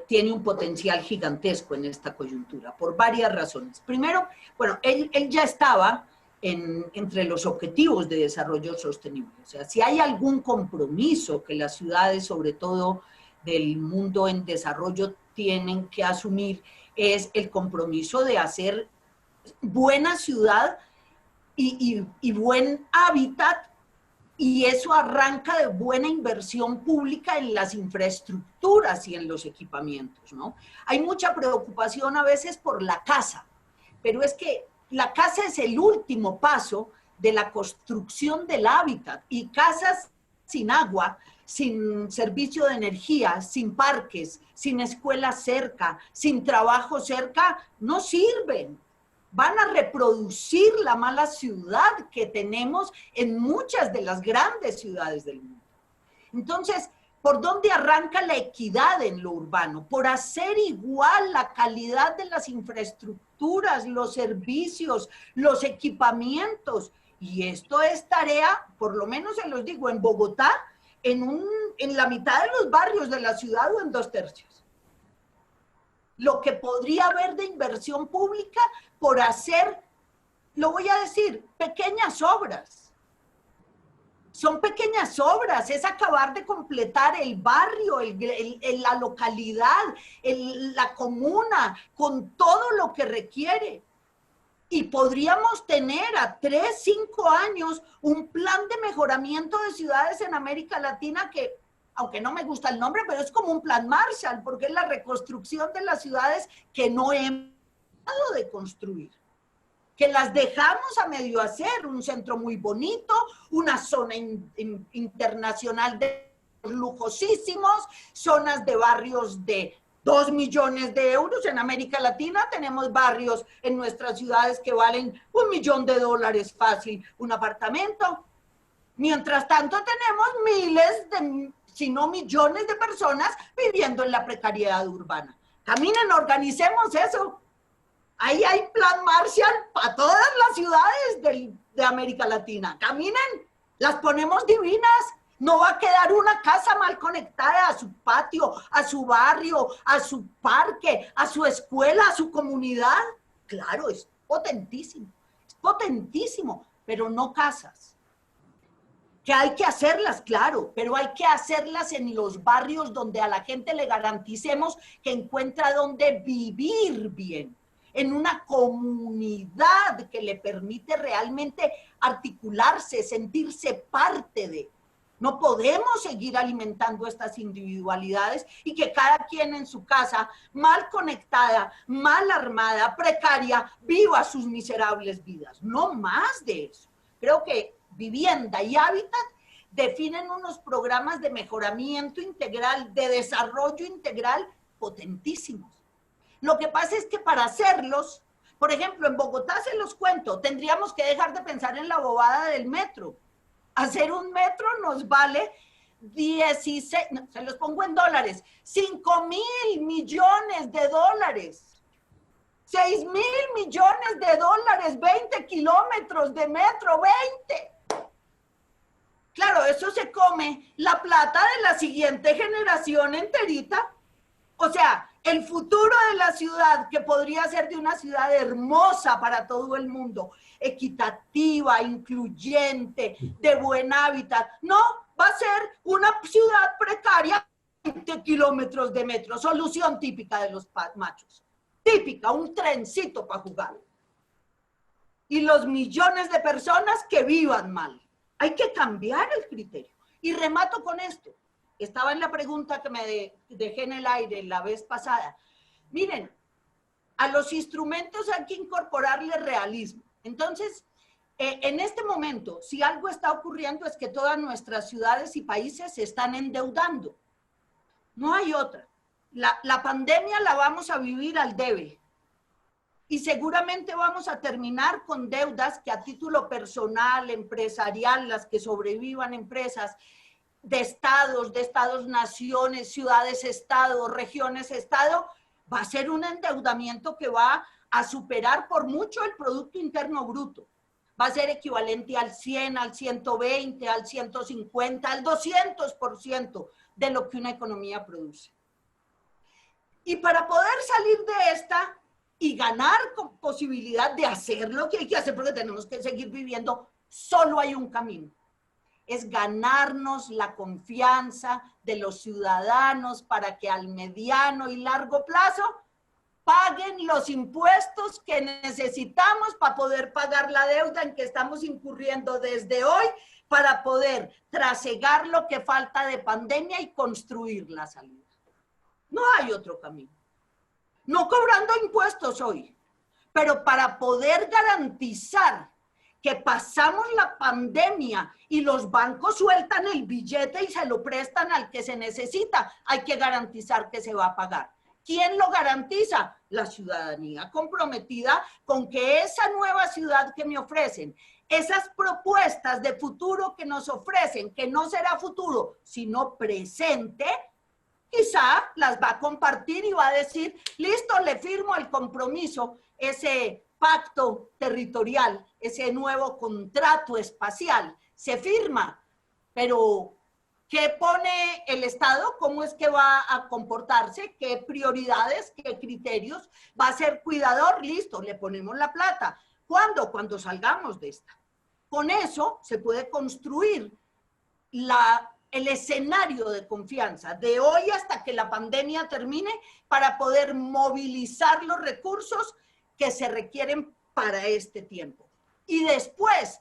tiene un potencial gigantesco en esta coyuntura, por varias razones. Primero, bueno, él ya estaba entre los objetivos de desarrollo sostenible. O sea, si hay algún compromiso que las ciudades, sobre todo del mundo en desarrollo, tienen que asumir, es el compromiso de hacer buena ciudad y buen hábitat, y eso arranca de buena inversión pública en las infraestructuras y en los equipamientos, ¿no? Hay mucha preocupación a veces por la casa, pero es que la casa es el último paso de la construcción del hábitat, y casas sin agua, sin servicio de energía, sin parques, sin escuelas cerca, sin trabajo cerca, no sirven. Van a reproducir la mala ciudad que tenemos en muchas de las grandes ciudades del mundo. Entonces, ¿por dónde arranca la equidad en lo urbano? Por hacer igual la calidad de las infraestructuras, los servicios, los equipamientos. Y esto es tarea, por lo menos se los digo, en Bogotá, en la mitad de los barrios de la ciudad o en 2/3. Lo que podría haber de inversión pública por hacer, lo voy a decir, pequeñas obras. Son pequeñas obras, es acabar de completar el barrio, la localidad, la comuna, con todo lo que requiere. Y podríamos tener a 3, 5 años un plan de mejoramiento de ciudades en América Latina que, aunque no me gusta el nombre, pero es como un plan Marshall, porque es la reconstrucción de las ciudades que no hemos dejado de construir, que las dejamos a medio hacer, un centro muy bonito, una zona internacional de lujosísimos, zonas de barrios de 2 millones de euros. En América Latina tenemos barrios en nuestras ciudades que valen $1 millón fácil, un apartamento. Mientras tanto tenemos miles si no millones de personas viviendo en la precariedad urbana. Caminen, organicemos eso. Ahí hay plan Marshall para todas las ciudades de América Latina. Caminen, las ponemos divinas. No va a quedar una casa mal conectada a su patio, a su barrio, a su parque, a su escuela, a su comunidad. Claro, es potentísimo, pero no casas. Que hay que hacerlas, claro, pero hay que hacerlas en los barrios donde a la gente le garanticemos que encuentra donde vivir bien, en una comunidad que le permite realmente articularse, sentirse parte de. No podemos seguir alimentando estas individualidades y que cada quien en su casa, mal conectada, mal armada, precaria, viva sus miserables vidas. No más de eso. Creo que vivienda y hábitat definen unos programas de mejoramiento integral, de desarrollo integral potentísimos. Lo que pasa es que para hacerlos, por ejemplo, en Bogotá se los cuento, tendríamos que dejar de pensar en la bobada del metro. Hacer un metro nos vale 16, se los pongo en dólares, 5.000 millones de dólares. 6.000 millones de dólares, 20 kilómetros de metro, 20. Claro, eso se come la plata de la siguiente generación enterita. O sea, el futuro de la ciudad, que podría ser de una ciudad hermosa para todo el mundo, equitativa, incluyente, de buen hábitat, no, va a ser una ciudad precaria, 20 kilómetros de metro, solución típica de los machos. Típica, un trencito para jugar. Y los millones de personas que vivan mal. Hay que cambiar el criterio. Y remato con esto. Estaba en la pregunta que me dejé en el aire la vez pasada. Miren, a los instrumentos hay que incorporarle realismo. Entonces, en este momento, si algo está ocurriendo es que todas nuestras ciudades y países se están endeudando. No hay otra. La pandemia la vamos a vivir al debe. Y seguramente vamos a terminar con deudas que a título personal, empresarial, las que sobrevivan empresas, de estados, naciones, ciudades, estado, regiones, estado, va a ser un endeudamiento que va a superar por mucho el Producto Interno Bruto. Va a ser equivalente al 100, al 120, al 150, al 200% de lo que una economía produce. Y para poder salir de esta y ganar con posibilidad de hacer lo que hay que hacer, porque tenemos que seguir viviendo, solo hay un camino. Es ganarnos la confianza de los ciudadanos para que al mediano y largo plazo paguen los impuestos que necesitamos para poder pagar la deuda en que estamos incurriendo desde hoy, para poder trasegar lo que falta de pandemia y construir la salida. No hay otro camino. No cobrando impuestos hoy, pero para poder garantizar que pasamos la pandemia y los bancos sueltan el billete y se lo prestan al que se necesita, hay que garantizar que se va a pagar. ¿Quién lo garantiza? La ciudadanía comprometida con que esa nueva ciudad que me ofrecen, esas propuestas de futuro que nos ofrecen, que no será futuro, sino presente, quizá las va a compartir y va a decir, listo, le firmo el compromiso, ese pacto territorial, ese nuevo contrato espacial, se firma, pero ¿qué pone el Estado? ¿Cómo es que va a comportarse? ¿Qué prioridades? ¿Qué criterios? ¿Va a ser cuidador? Listo, le ponemos la plata. ¿Cuándo? Cuando salgamos de esta. Con eso se puede construir el escenario de confianza de hoy hasta que la pandemia termine para poder movilizar los recursos que se requieren para este tiempo. Y después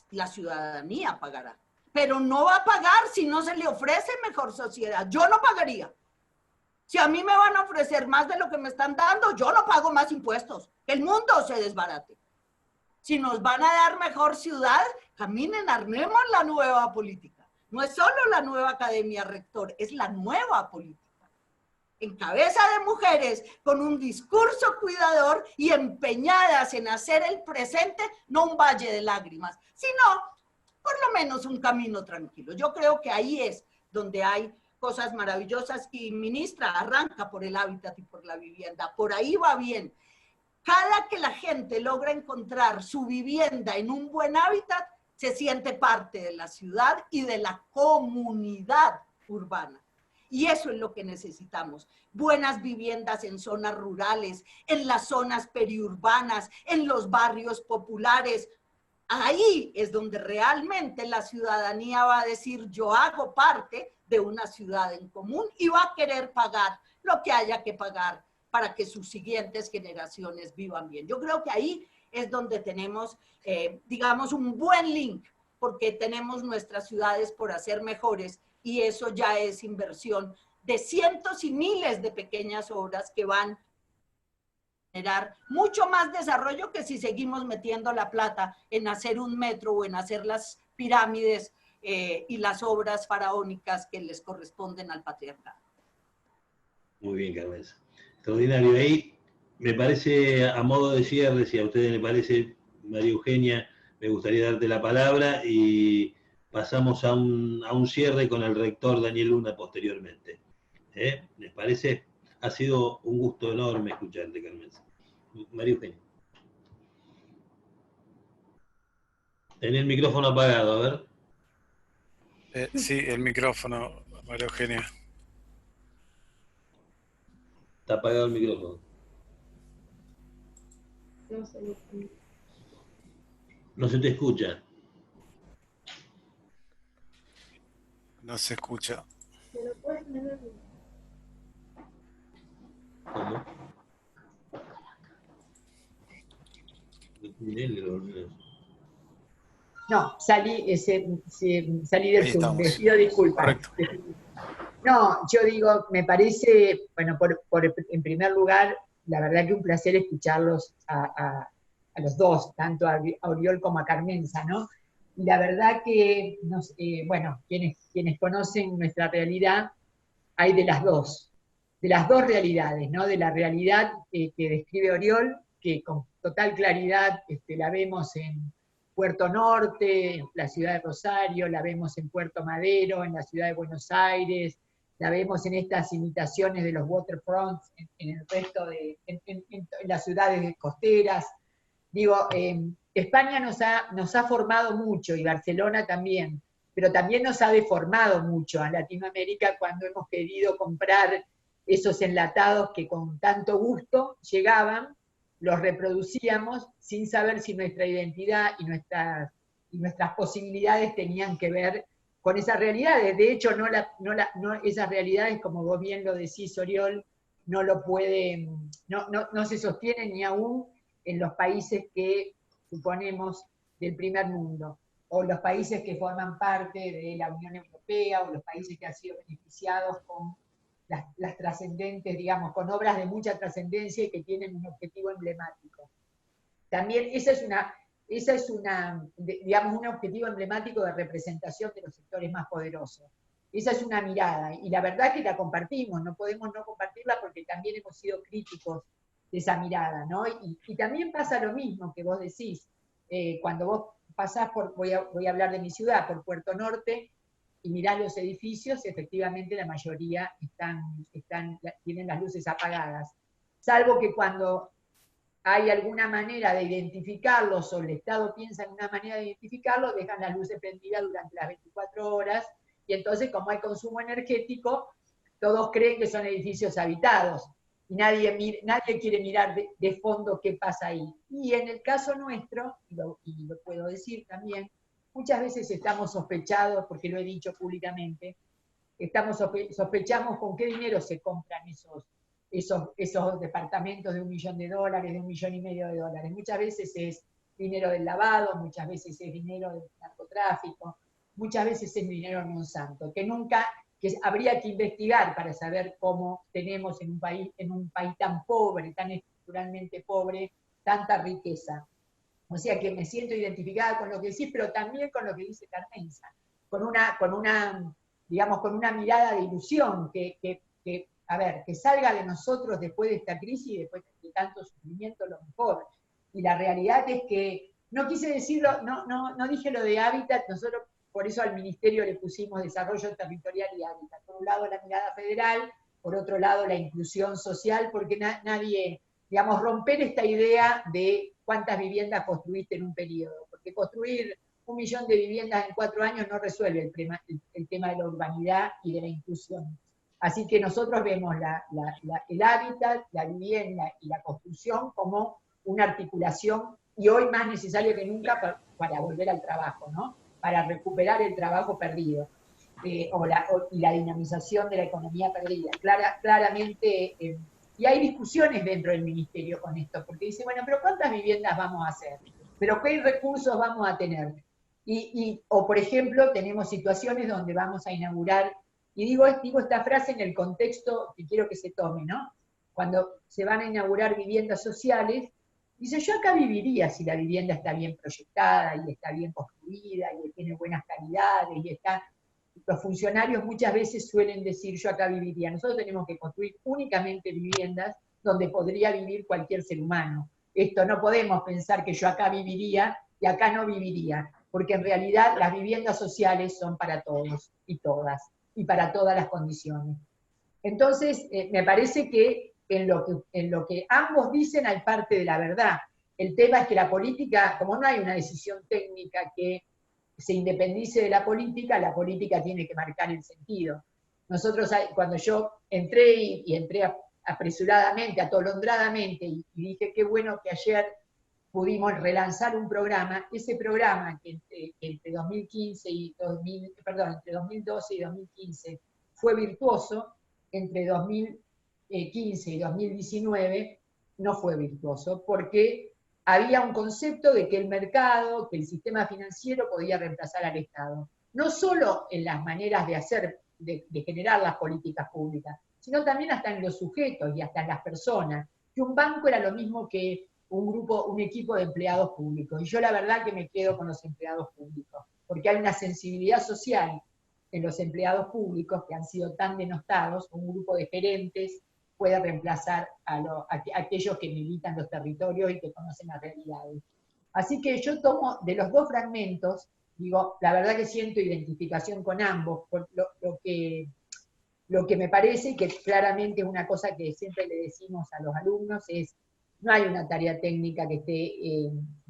la ciudadanía pagará. Pero no va a pagar si no se le ofrece mejor sociedad. Yo no pagaría. Si a mí me van a ofrecer más de lo que me están dando, yo no pago más impuestos. Que el mundo se desbarate. Si nos van a dar mejor ciudad, caminen, armemos la nueva política. No es solo la nueva academia rector, es la nueva política. En cabeza de mujeres, con un discurso cuidador y empeñadas en hacer el presente, no un valle de lágrimas, sino por lo menos un camino tranquilo. Yo creo que ahí es donde hay cosas maravillosas y ministra, arranca por el hábitat y por la vivienda. Por ahí va bien. Cada que la gente logra encontrar su vivienda en un buen hábitat, se siente parte de la ciudad y de la comunidad urbana. Y eso es lo que necesitamos. Buenas viviendas en zonas rurales, en las zonas periurbanas, en los barrios populares. Ahí es donde realmente la ciudadanía va a decir, yo hago parte de una ciudad en común y va a querer pagar lo que haya que pagar para que sus siguientes generaciones vivan bien. Yo creo que ahí es donde tenemos, digamos, un buen link, porque tenemos nuestras ciudades por hacer mejores y eso ya es inversión de cientos y miles de pequeñas obras que van a generar mucho más desarrollo que si seguimos metiendo la plata en hacer un metro o en hacer las pirámides y las obras faraónicas que les corresponden al patriarcado. Muy bien, Carmen. Extraordinario. Ahí me parece, a modo de cierre, si a ustedes les parece, María Eugenia, me gustaría darte la palabra y pasamos a un cierre con el rector Daniel Luna posteriormente. ¿Les parece? Ha sido un gusto enorme escucharte, Carmen. María Eugenia. Tenés el micrófono apagado, a ver. Sí, el micrófono, María Eugenia. Está apagado el micrófono. No se te escucha. No se escucha. ¿Cómo? No, salí del Ahí Zoom, les estamos. pido disculpas. Correcto. No, yo digo, me parece, bueno, en primer lugar, la verdad que un placer escucharlos a los dos, tanto a Oriol como a Carmenza, ¿no? Y la verdad que, bueno, quienes conocen nuestra realidad, hay de las dos realidades, ¿no? De la realidad que describe Oriol, que con total claridad la vemos en Puerto Norte, en la ciudad de Rosario, la vemos en Puerto Madero, en la ciudad de Buenos Aires, la vemos en estas imitaciones de los waterfronts en el resto en las ciudades costeras. Digo, España nos ha formado mucho, y Barcelona también, pero también nos ha deformado mucho a Latinoamérica cuando hemos querido comprar esos enlatados que con tanto gusto llegaban, los reproducíamos sin saber si nuestra identidad y nuestras posibilidades tenían que ver con esas realidades. De hecho, esas realidades, como vos bien lo decís, Oriol, no se sostienen ni aún en los países que suponemos del primer mundo, o los países que forman parte de la Unión Europea, o los países que han sido beneficiados con las trascendentes, digamos, con obras de mucha trascendencia y que tienen un objetivo emblemático. También esa es digamos, un objetivo emblemático de representación de los sectores más poderosos. Esa es una mirada, y la verdad que la compartimos, no podemos no compartirla porque también hemos sido críticos de esa mirada, ¿no? Y también pasa lo mismo que vos decís, cuando vos pasás voy a hablar de mi ciudad, por Puerto Norte, y mirás los edificios, efectivamente la mayoría tienen las luces apagadas, salvo que cuando hay alguna manera de identificarlos, o el Estado piensa en una manera de identificarlos, dejan las luces prendidas durante las 24 horas, y entonces, como hay consumo energético, todos creen que son edificios habitados, y nadie quiere mirar de fondo qué pasa ahí. Y en el caso nuestro, y lo puedo decir también, muchas veces estamos sospechados, porque lo he dicho públicamente, sospechamos con qué dinero se compran esos departamentos de $1 millón, de $1,5 millones. Muchas veces es dinero del lavado, muchas veces es dinero del narcotráfico, muchas veces es dinero de Monsanto, que habría que investigar para saber cómo tenemos en un país tan pobre, tan estructuralmente pobre, tanta riqueza. O sea que me siento identificada con lo que decís, pero también con lo que dice Carmenza, con una mirada de ilusión, que salga de nosotros después de esta crisis y después de tanto sufrimiento lo mejor. Y la realidad es que, no quise decirlo, no dije lo de hábitat, nosotros por eso al Ministerio le pusimos Desarrollo Territorial y Hábitat. Por un lado la mirada federal, por otro lado la inclusión social, porque nadie, digamos, romper esta idea de cuántas viviendas construiste en un periodo, porque construir 1 millón de viviendas en 4 años no resuelve el tema de la urbanidad y de la inclusión. Así que nosotros vemos el hábitat, la vivienda y la construcción como una articulación, y hoy más necesario que nunca para volver al trabajo, ¿no? Para recuperar el trabajo perdido, y la dinamización de la economía perdida. Claramente, y hay discusiones dentro del Ministerio con esto, porque dice, bueno, pero ¿cuántas viviendas vamos a hacer? ¿Pero qué recursos vamos a tener? O, por ejemplo, tenemos situaciones donde vamos a inaugurar, y digo esta frase en el contexto que quiero que se tome, ¿no? Cuando se van a inaugurar viviendas sociales, dice, yo acá viviría si la vivienda está bien proyectada, y está bien construida, y tiene buenas calidades, los funcionarios muchas veces suelen decir, yo acá viviría. Nosotros tenemos que construir únicamente viviendas donde podría vivir cualquier ser humano. No podemos pensar que yo acá viviría y acá no viviría, porque en realidad las viviendas sociales son para todos y todas, y para todas las condiciones. Entonces, me parece que en lo que ambos dicen hay parte de la verdad. El tema es que la política, como no hay una decisión técnica que se independice de la política tiene que marcar el sentido. Nosotros, cuando yo entré apresuradamente, atolondradamente, y dije qué bueno que ayer pudimos relanzar un programa, ese programa que entre 2015 y entre 2012 y 2015 fue virtuoso, entre 2015 y 2019 no fue virtuoso, porque había un concepto de que el mercado, que el sistema financiero podía reemplazar al Estado. No solo en las maneras de hacer, de generar las políticas públicas, sino también hasta en los sujetos y hasta en las personas. Que un banco era lo mismo que un equipo de empleados públicos. Y yo la verdad que me quedo con los empleados públicos, porque hay una sensibilidad social en los empleados públicos que han sido tan denostados. Un grupo de gerentes puede reemplazar a aquellos que militan los territorios y que conocen las realidades. Así que yo tomo de los dos fragmentos, digo, la verdad que siento identificación con ambos, por lo que me parece que claramente es una cosa que siempre le decimos a los alumnos es, no hay una tarea técnica que esté,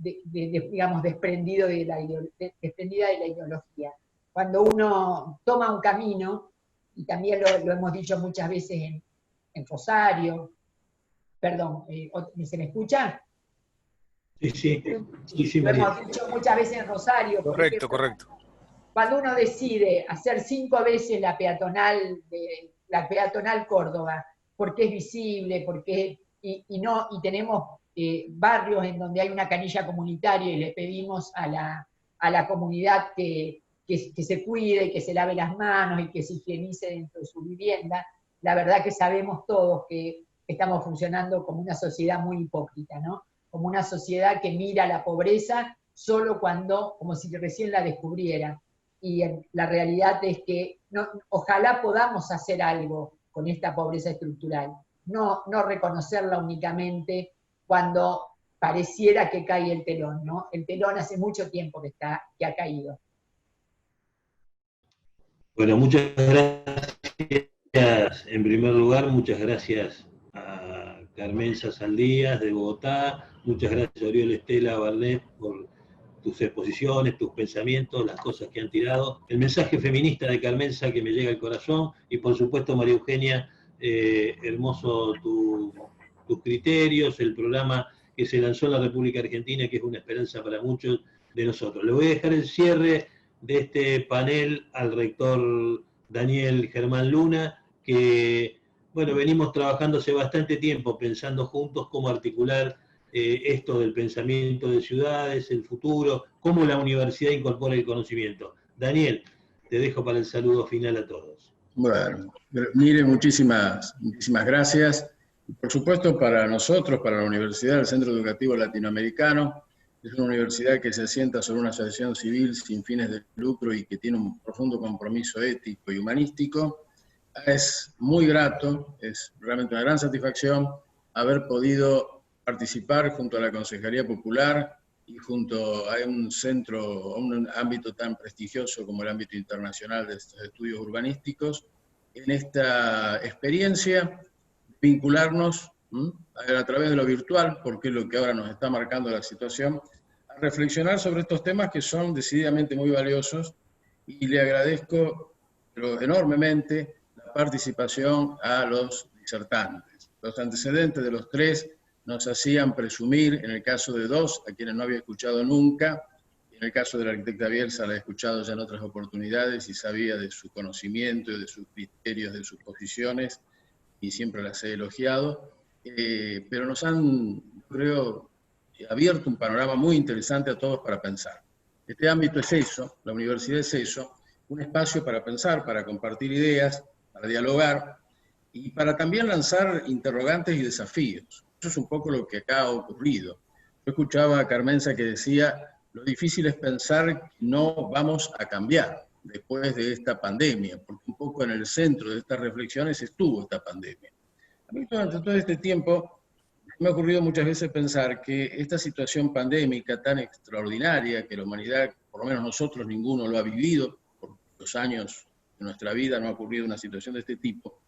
digamos, desprendida de la ideología. Cuando uno toma un camino, y también lo hemos dicho muchas veces en Rosario, perdón, ¿se me escucha? Sí, lo hemos dicho muchas veces en Rosario. Correcto, correcto. Cuando uno decide hacer 5 veces la peatonal Córdoba, porque es visible, porque y tenemos barrios en donde hay una canilla comunitaria y le pedimos a la comunidad que se cuide, que se lave las manos y que se higienice dentro de su vivienda, la verdad que sabemos todos que estamos funcionando como una sociedad muy hipócrita, ¿no? Como una sociedad que mira la pobreza solo como si recién la descubriera. Y la realidad es que ojalá podamos hacer algo con esta pobreza estructural, no reconocerla únicamente cuando pareciera que cae el telón, ¿no? El telón hace mucho tiempo que ha caído. Bueno, muchas gracias. En primer lugar, muchas gracias a Carmenza Saldías de Bogotá, muchas gracias a Oriol Estela Barnet por tus exposiciones, tus pensamientos, las cosas que han tirado, el mensaje feminista de Carmenza que me llega al corazón, y por supuesto María Eugenia, hermoso tus criterios, el programa que se lanzó en la República Argentina, que es una esperanza para muchos de nosotros. Le voy a dejar el cierre de este panel al rector Daniel Germán Luna, que bueno, venimos trabajando hace bastante tiempo pensando juntos cómo articular esto del pensamiento de ciudades, el futuro, cómo la universidad incorpora el conocimiento. Daniel, te dejo para el saludo final a todos. Bueno, Mire, muchísimas gracias. Por supuesto, para nosotros, para la Universidad del Centro Educativo Latinoamericano, es una universidad que se asienta sobre una asociación civil sin fines de lucro y que tiene un profundo compromiso ético y humanístico. Es muy grato, es realmente una gran satisfacción haber podido participar junto a la Consejería Popular y junto a un centro, a un ámbito tan prestigioso como el ámbito internacional de estos estudios urbanísticos, en esta experiencia, vincularnos a través de lo virtual, porque es lo que ahora nos está marcando la situación, a reflexionar sobre estos temas que son decididamente muy valiosos, y le agradezco enormemente la participación a los disertantes. Los antecedentes de los tres nos hacían presumir, en el caso de dos, a quienes no había escuchado nunca, en el caso de la arquitecta Bielsa la he escuchado ya en otras oportunidades y sabía de su conocimiento, de sus criterios, de sus posiciones, y siempre las he elogiado, pero nos han, creo, abierto un panorama muy interesante a todos para pensar. Este ámbito es eso, la universidad es eso, un espacio para pensar, para compartir ideas, para dialogar, y para también lanzar interrogantes y desafíos. Eso es un poco lo que acá ha ocurrido. Yo escuchaba a Carmenza que decía, lo difícil es pensar que no vamos a cambiar después de esta pandemia, porque un poco en el centro de estas reflexiones estuvo esta pandemia. A mí durante todo este tiempo me ha ocurrido muchas veces pensar que esta situación pandémica tan extraordinaria, que la humanidad, por lo menos nosotros, ninguno lo ha vivido, por los años de nuestra vida no ha ocurrido una situación de este tipo,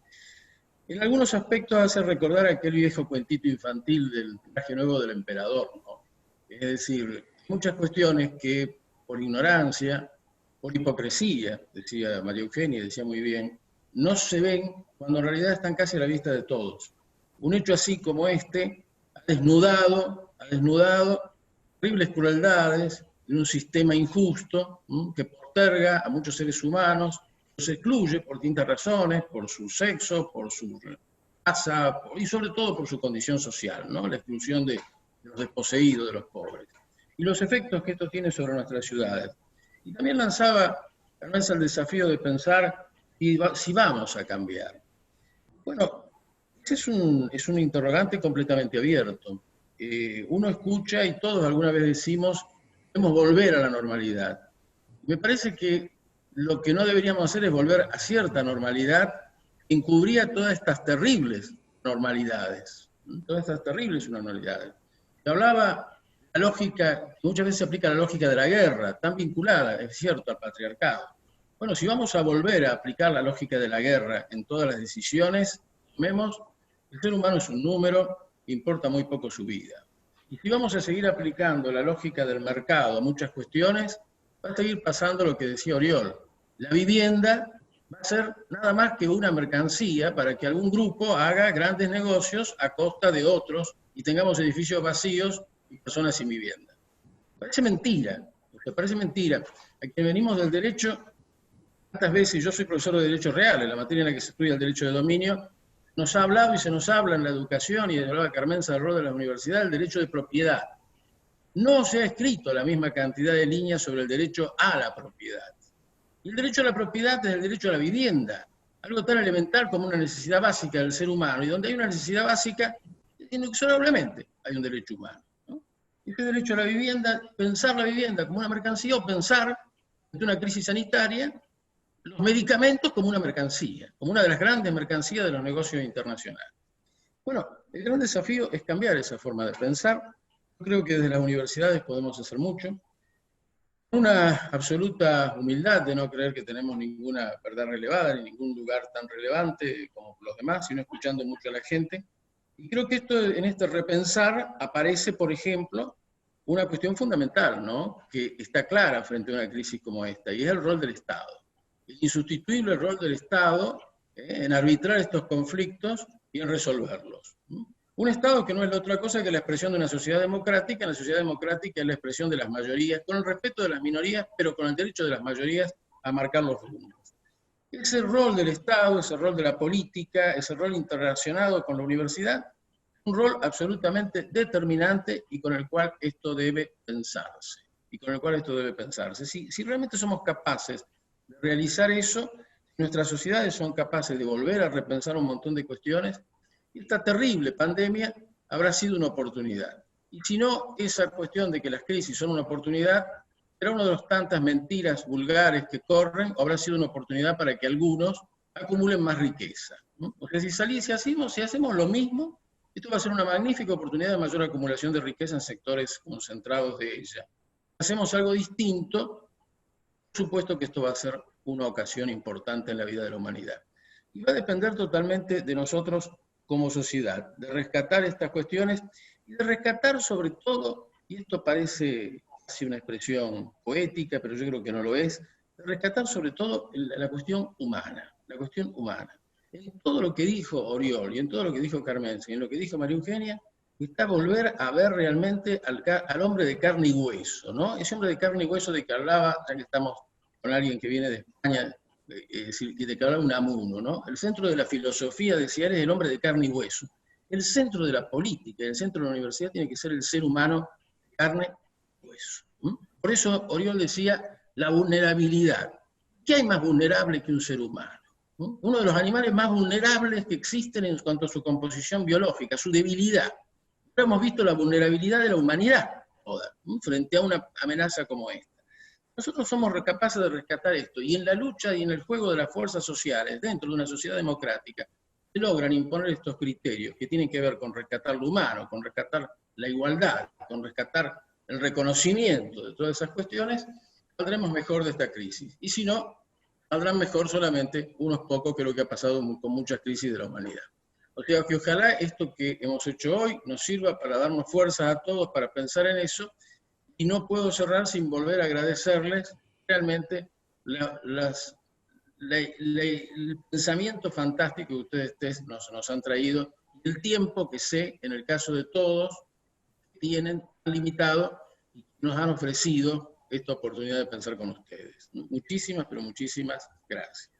en algunos aspectos hace recordar aquel viejo cuentito infantil del traje nuevo del emperador, ¿no? Es decir, muchas cuestiones que por ignorancia, por hipocresía, decía María Eugenia, decía muy bien, no se ven cuando en realidad están casi a la vista de todos. Un hecho así como este ha desnudado terribles crueldades de un sistema injusto que posterga a muchos seres humanos, los excluye por distintas razones, por su sexo, por su raza y sobre todo por su condición social, ¿no? La exclusión de los desposeídos, de los pobres. Y los efectos que esto tiene sobre nuestras ciudades. Y también lanzaba el desafío de pensar si vamos a cambiar. Bueno, ese es un interrogante completamente abierto. Uno escucha y todos alguna vez decimos, debemos volver a la normalidad. Me parece que lo que no deberíamos hacer es volver a cierta normalidad que encubría todas estas terribles normalidades. Todas estas terribles normalidades. Se hablaba la lógica, muchas veces se aplica la lógica de la guerra, tan vinculada, es cierto, al patriarcado. Bueno, si vamos a volver a aplicar la lógica de la guerra en todas las decisiones, vemos, el ser humano es un número, importa muy poco su vida. Y si vamos a seguir aplicando la lógica del mercado a muchas cuestiones, va a seguir pasando lo que decía Oriol. La vivienda va a ser nada más que una mercancía para que algún grupo haga grandes negocios a costa de otros y tengamos edificios vacíos y personas sin vivienda. Parece mentira, parece mentira. A quien venimos del derecho, tantas veces, yo soy profesor de Derecho Real, en la materia en la que se estudia el derecho de dominio, nos ha hablado y se nos habla en la educación, y hablaba Carmen Salró de la universidad, el derecho de propiedad. No se ha escrito la misma cantidad de líneas sobre el derecho a la propiedad. Y el derecho a la propiedad es el derecho a la vivienda, algo tan elemental como una necesidad básica del ser humano, y donde hay una necesidad básica, inexorablemente hay un derecho humano. Este derecho a la vivienda, pensar la vivienda como una mercancía o pensar, ante una crisis sanitaria, los medicamentos como una mercancía, como una de las grandes mercancías de los negocios internacionales. Bueno, el gran desafío es cambiar esa forma de pensar. Yo creo que desde las universidades podemos hacer mucho. Una absoluta humildad de no creer que tenemos ninguna verdad relevada, ni ningún lugar tan relevante como los demás, sino escuchando mucho a la gente. Y creo que en este repensar aparece, por ejemplo, una cuestión fundamental, ¿no? Que está clara frente a una crisis como esta, y es el rol del Estado. El insustituible rol del Estado en arbitrar estos conflictos y en resolverlos. Un Estado que no es otra cosa que la expresión de una sociedad democrática. La sociedad democrática es la expresión de las mayorías, con el respeto de las minorías, pero con el derecho de las mayorías a marcar los rumbos. Ese rol del Estado, ese rol de la política, ese rol interrelacionado con la universidad, un rol absolutamente determinante y con el cual esto debe pensarse. Si realmente somos capaces de realizar eso, nuestras sociedades son capaces de volver a repensar un montón de cuestiones, y esta terrible pandemia habrá sido una oportunidad. Y si no, esa cuestión de que las crisis son una oportunidad, será una de las tantas mentiras vulgares que corren, o habrá sido una oportunidad para que algunos acumulen más riqueza, ¿no? Porque si hacemos lo mismo, esto va a ser una magnífica oportunidad de mayor acumulación de riqueza en sectores concentrados de ella. Si hacemos algo distinto, por supuesto que esto va a ser una ocasión importante en la vida de la humanidad. Y va a depender totalmente de nosotros como sociedad, de rescatar estas cuestiones y de rescatar sobre todo, y esto parece casi una expresión poética, pero yo creo que no lo es, de rescatar sobre todo la cuestión humana, En todo lo que dijo Oriol y en todo lo que dijo Carmen y en lo que dijo María Eugenia, está volver a ver realmente al hombre de carne y hueso, ¿no? Ese hombre de carne y hueso de que hablaba, ya que estamos con alguien que viene de España, de que hablaba Unamuno, ¿no? El centro de la filosofía, decía, es el hombre de carne y hueso. El centro de la política, el centro de la universidad tiene que ser el ser humano de carne y hueso. Por eso Oriol decía la vulnerabilidad. ¿Qué hay más vulnerable que un ser humano? Uno de los animales más vulnerables que existen en cuanto a su composición biológica, su debilidad. Pero hemos visto la vulnerabilidad de la humanidad toda, frente a una amenaza como esta. Nosotros somos capaces de rescatar esto, y en la lucha y en el juego de las fuerzas sociales, dentro de una sociedad democrática, se logran imponer estos criterios que tienen que ver con rescatar lo humano, con rescatar la igualdad, con rescatar el reconocimiento de todas esas cuestiones, saldremos mejor de esta crisis. Y si no, saldrán mejor solamente unos pocos, que es lo que ha pasado con muchas crisis de la humanidad. O sea que ojalá esto que hemos hecho hoy nos sirva para darnos fuerzas a todos para pensar en eso, y no puedo cerrar sin volver a agradecerles realmente el pensamiento fantástico que ustedes nos han traído, el tiempo que sé, en el caso de todos, tienen tan limitado y nos han ofrecido esta oportunidad de pensar con ustedes. Muchísimas, pero muchísimas gracias.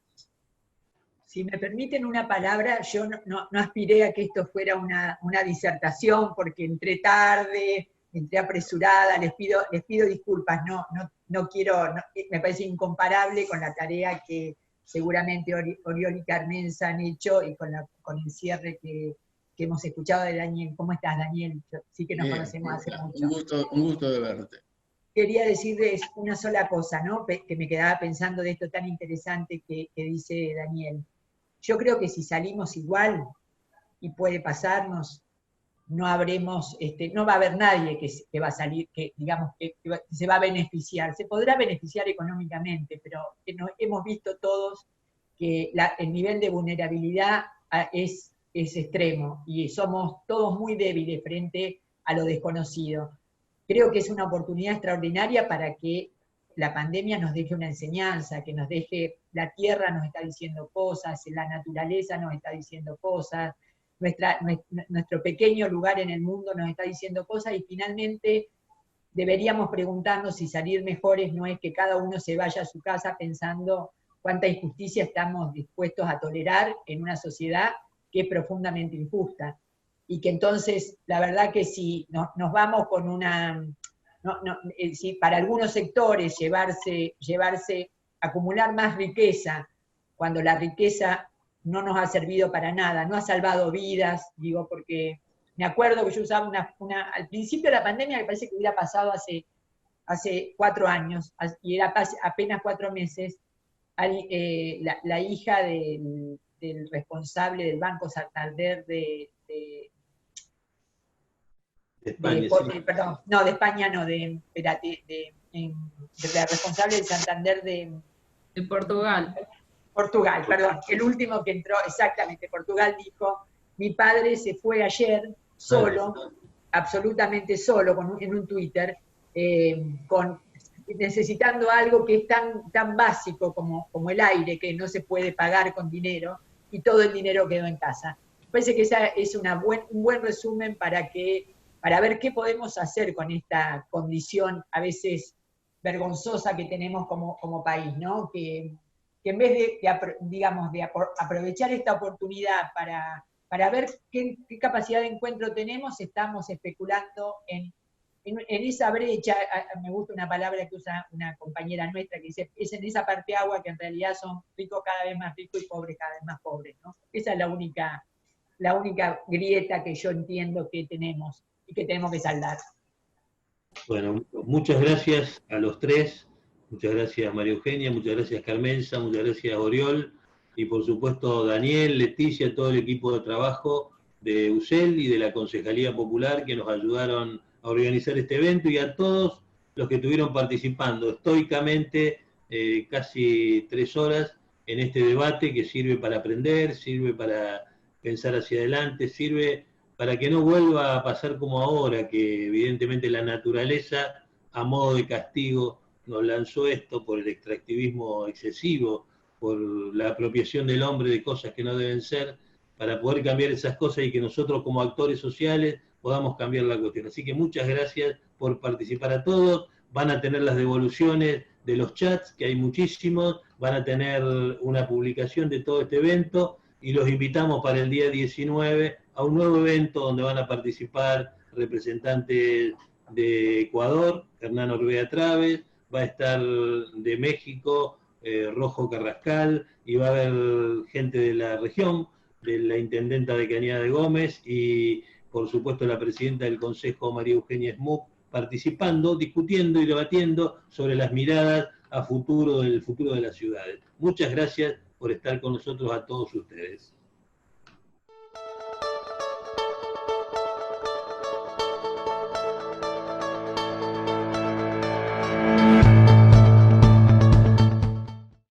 Si me permiten una palabra, yo no aspiré a que esto fuera una disertación, porque entré tarde, entré apresurada, les pido disculpas, no quiero, me parece incomparable con la tarea que seguramente Oriol y Carmenza han hecho y con el cierre que hemos escuchado de Daniel. ¿Cómo estás, Daniel? Sí que nos conocemos hace mucho. Un gusto de verte. Quería decirles una sola cosa, ¿no? Que me quedaba pensando de esto tan interesante que dice Daniel. Yo creo que si salimos igual, y puede pasarnos, no va a haber nadie que va a salir, que digamos que se va a beneficiar. Se podrá beneficiar económicamente, pero hemos visto todos que el nivel de vulnerabilidad es extremo y somos todos muy débiles frente a lo desconocido. Creo que es una oportunidad extraordinaria para que la pandemia nos deje una enseñanza, que nos deje, la tierra nos está diciendo cosas, la naturaleza nos está diciendo cosas, nuestro pequeño lugar en el mundo nos está diciendo cosas, y finalmente deberíamos preguntarnos si salir mejores no es que cada uno se vaya a su casa pensando cuánta injusticia estamos dispuestos a tolerar en una sociedad que es profundamente injusta. Y que entonces, la verdad que si nos vamos con una... si para algunos sectores acumular más riqueza, cuando la riqueza no nos ha servido para nada, no ha salvado vidas, digo, porque me acuerdo que yo usaba al principio de la pandemia, me parece que hubiera pasado hace 4 años, y era apenas 4 meses, la hija del responsable del Banco Santander de España, perdón, no, de España no, de la responsable del Santander de Portugal. Portugal, perdón, el último que entró, exactamente, Portugal dijo, mi padre se fue ayer solo, absolutamente solo, en un Twitter, necesitando algo que es tan básico como el aire, que no se puede pagar con dinero, y todo el dinero quedó en casa. Me parece que esa es un buen resumen para ver qué podemos hacer con esta condición a veces vergonzosa que tenemos como país, ¿no? Que en vez de aprovechar esta oportunidad para ver qué capacidad de encuentro tenemos, estamos especulando en esa brecha. Me gusta una palabra que usa una compañera nuestra que dice, es en esa parte agua que en realidad son ricos cada vez más ricos y pobres cada vez más pobres, ¿no? Esa es la única grieta que yo entiendo que tenemos y que tenemos que saldar. Bueno, muchas gracias a los tres, muchas gracias María Eugenia, muchas gracias Carmenza, muchas gracias Oriol, y por supuesto Daniel, Leticia, todo el equipo de trabajo de UCEL y de la Concejalía Popular que nos ayudaron a organizar este evento, y a todos los que estuvieron participando estoicamente casi 3 horas en este debate que sirve para aprender, sirve para pensar hacia adelante, sirve para que no vuelva a pasar como ahora, que evidentemente la naturaleza, a modo de castigo, nos lanzó esto por el extractivismo excesivo, por la apropiación del hombre de cosas que no deben ser, para poder cambiar esas cosas y que nosotros como actores sociales podamos cambiar la cuestión. Así que muchas gracias por participar a todos. Van a tener las devoluciones de los chats, que hay muchísimos, van a tener una publicación de todo este evento, y los invitamos para el día 19 a un nuevo evento donde van a participar representantes de Ecuador, Hernán Orbea Traves, va a estar de México, Rojo Carrascal, y va a haber gente de la región, de la intendenta de Cañada de Gómez, y por supuesto la presidenta del Consejo, María Eugenia Smuck, participando, discutiendo y debatiendo sobre las miradas a futuro del futuro de las ciudades. Muchas gracias por estar con nosotros a todos ustedes.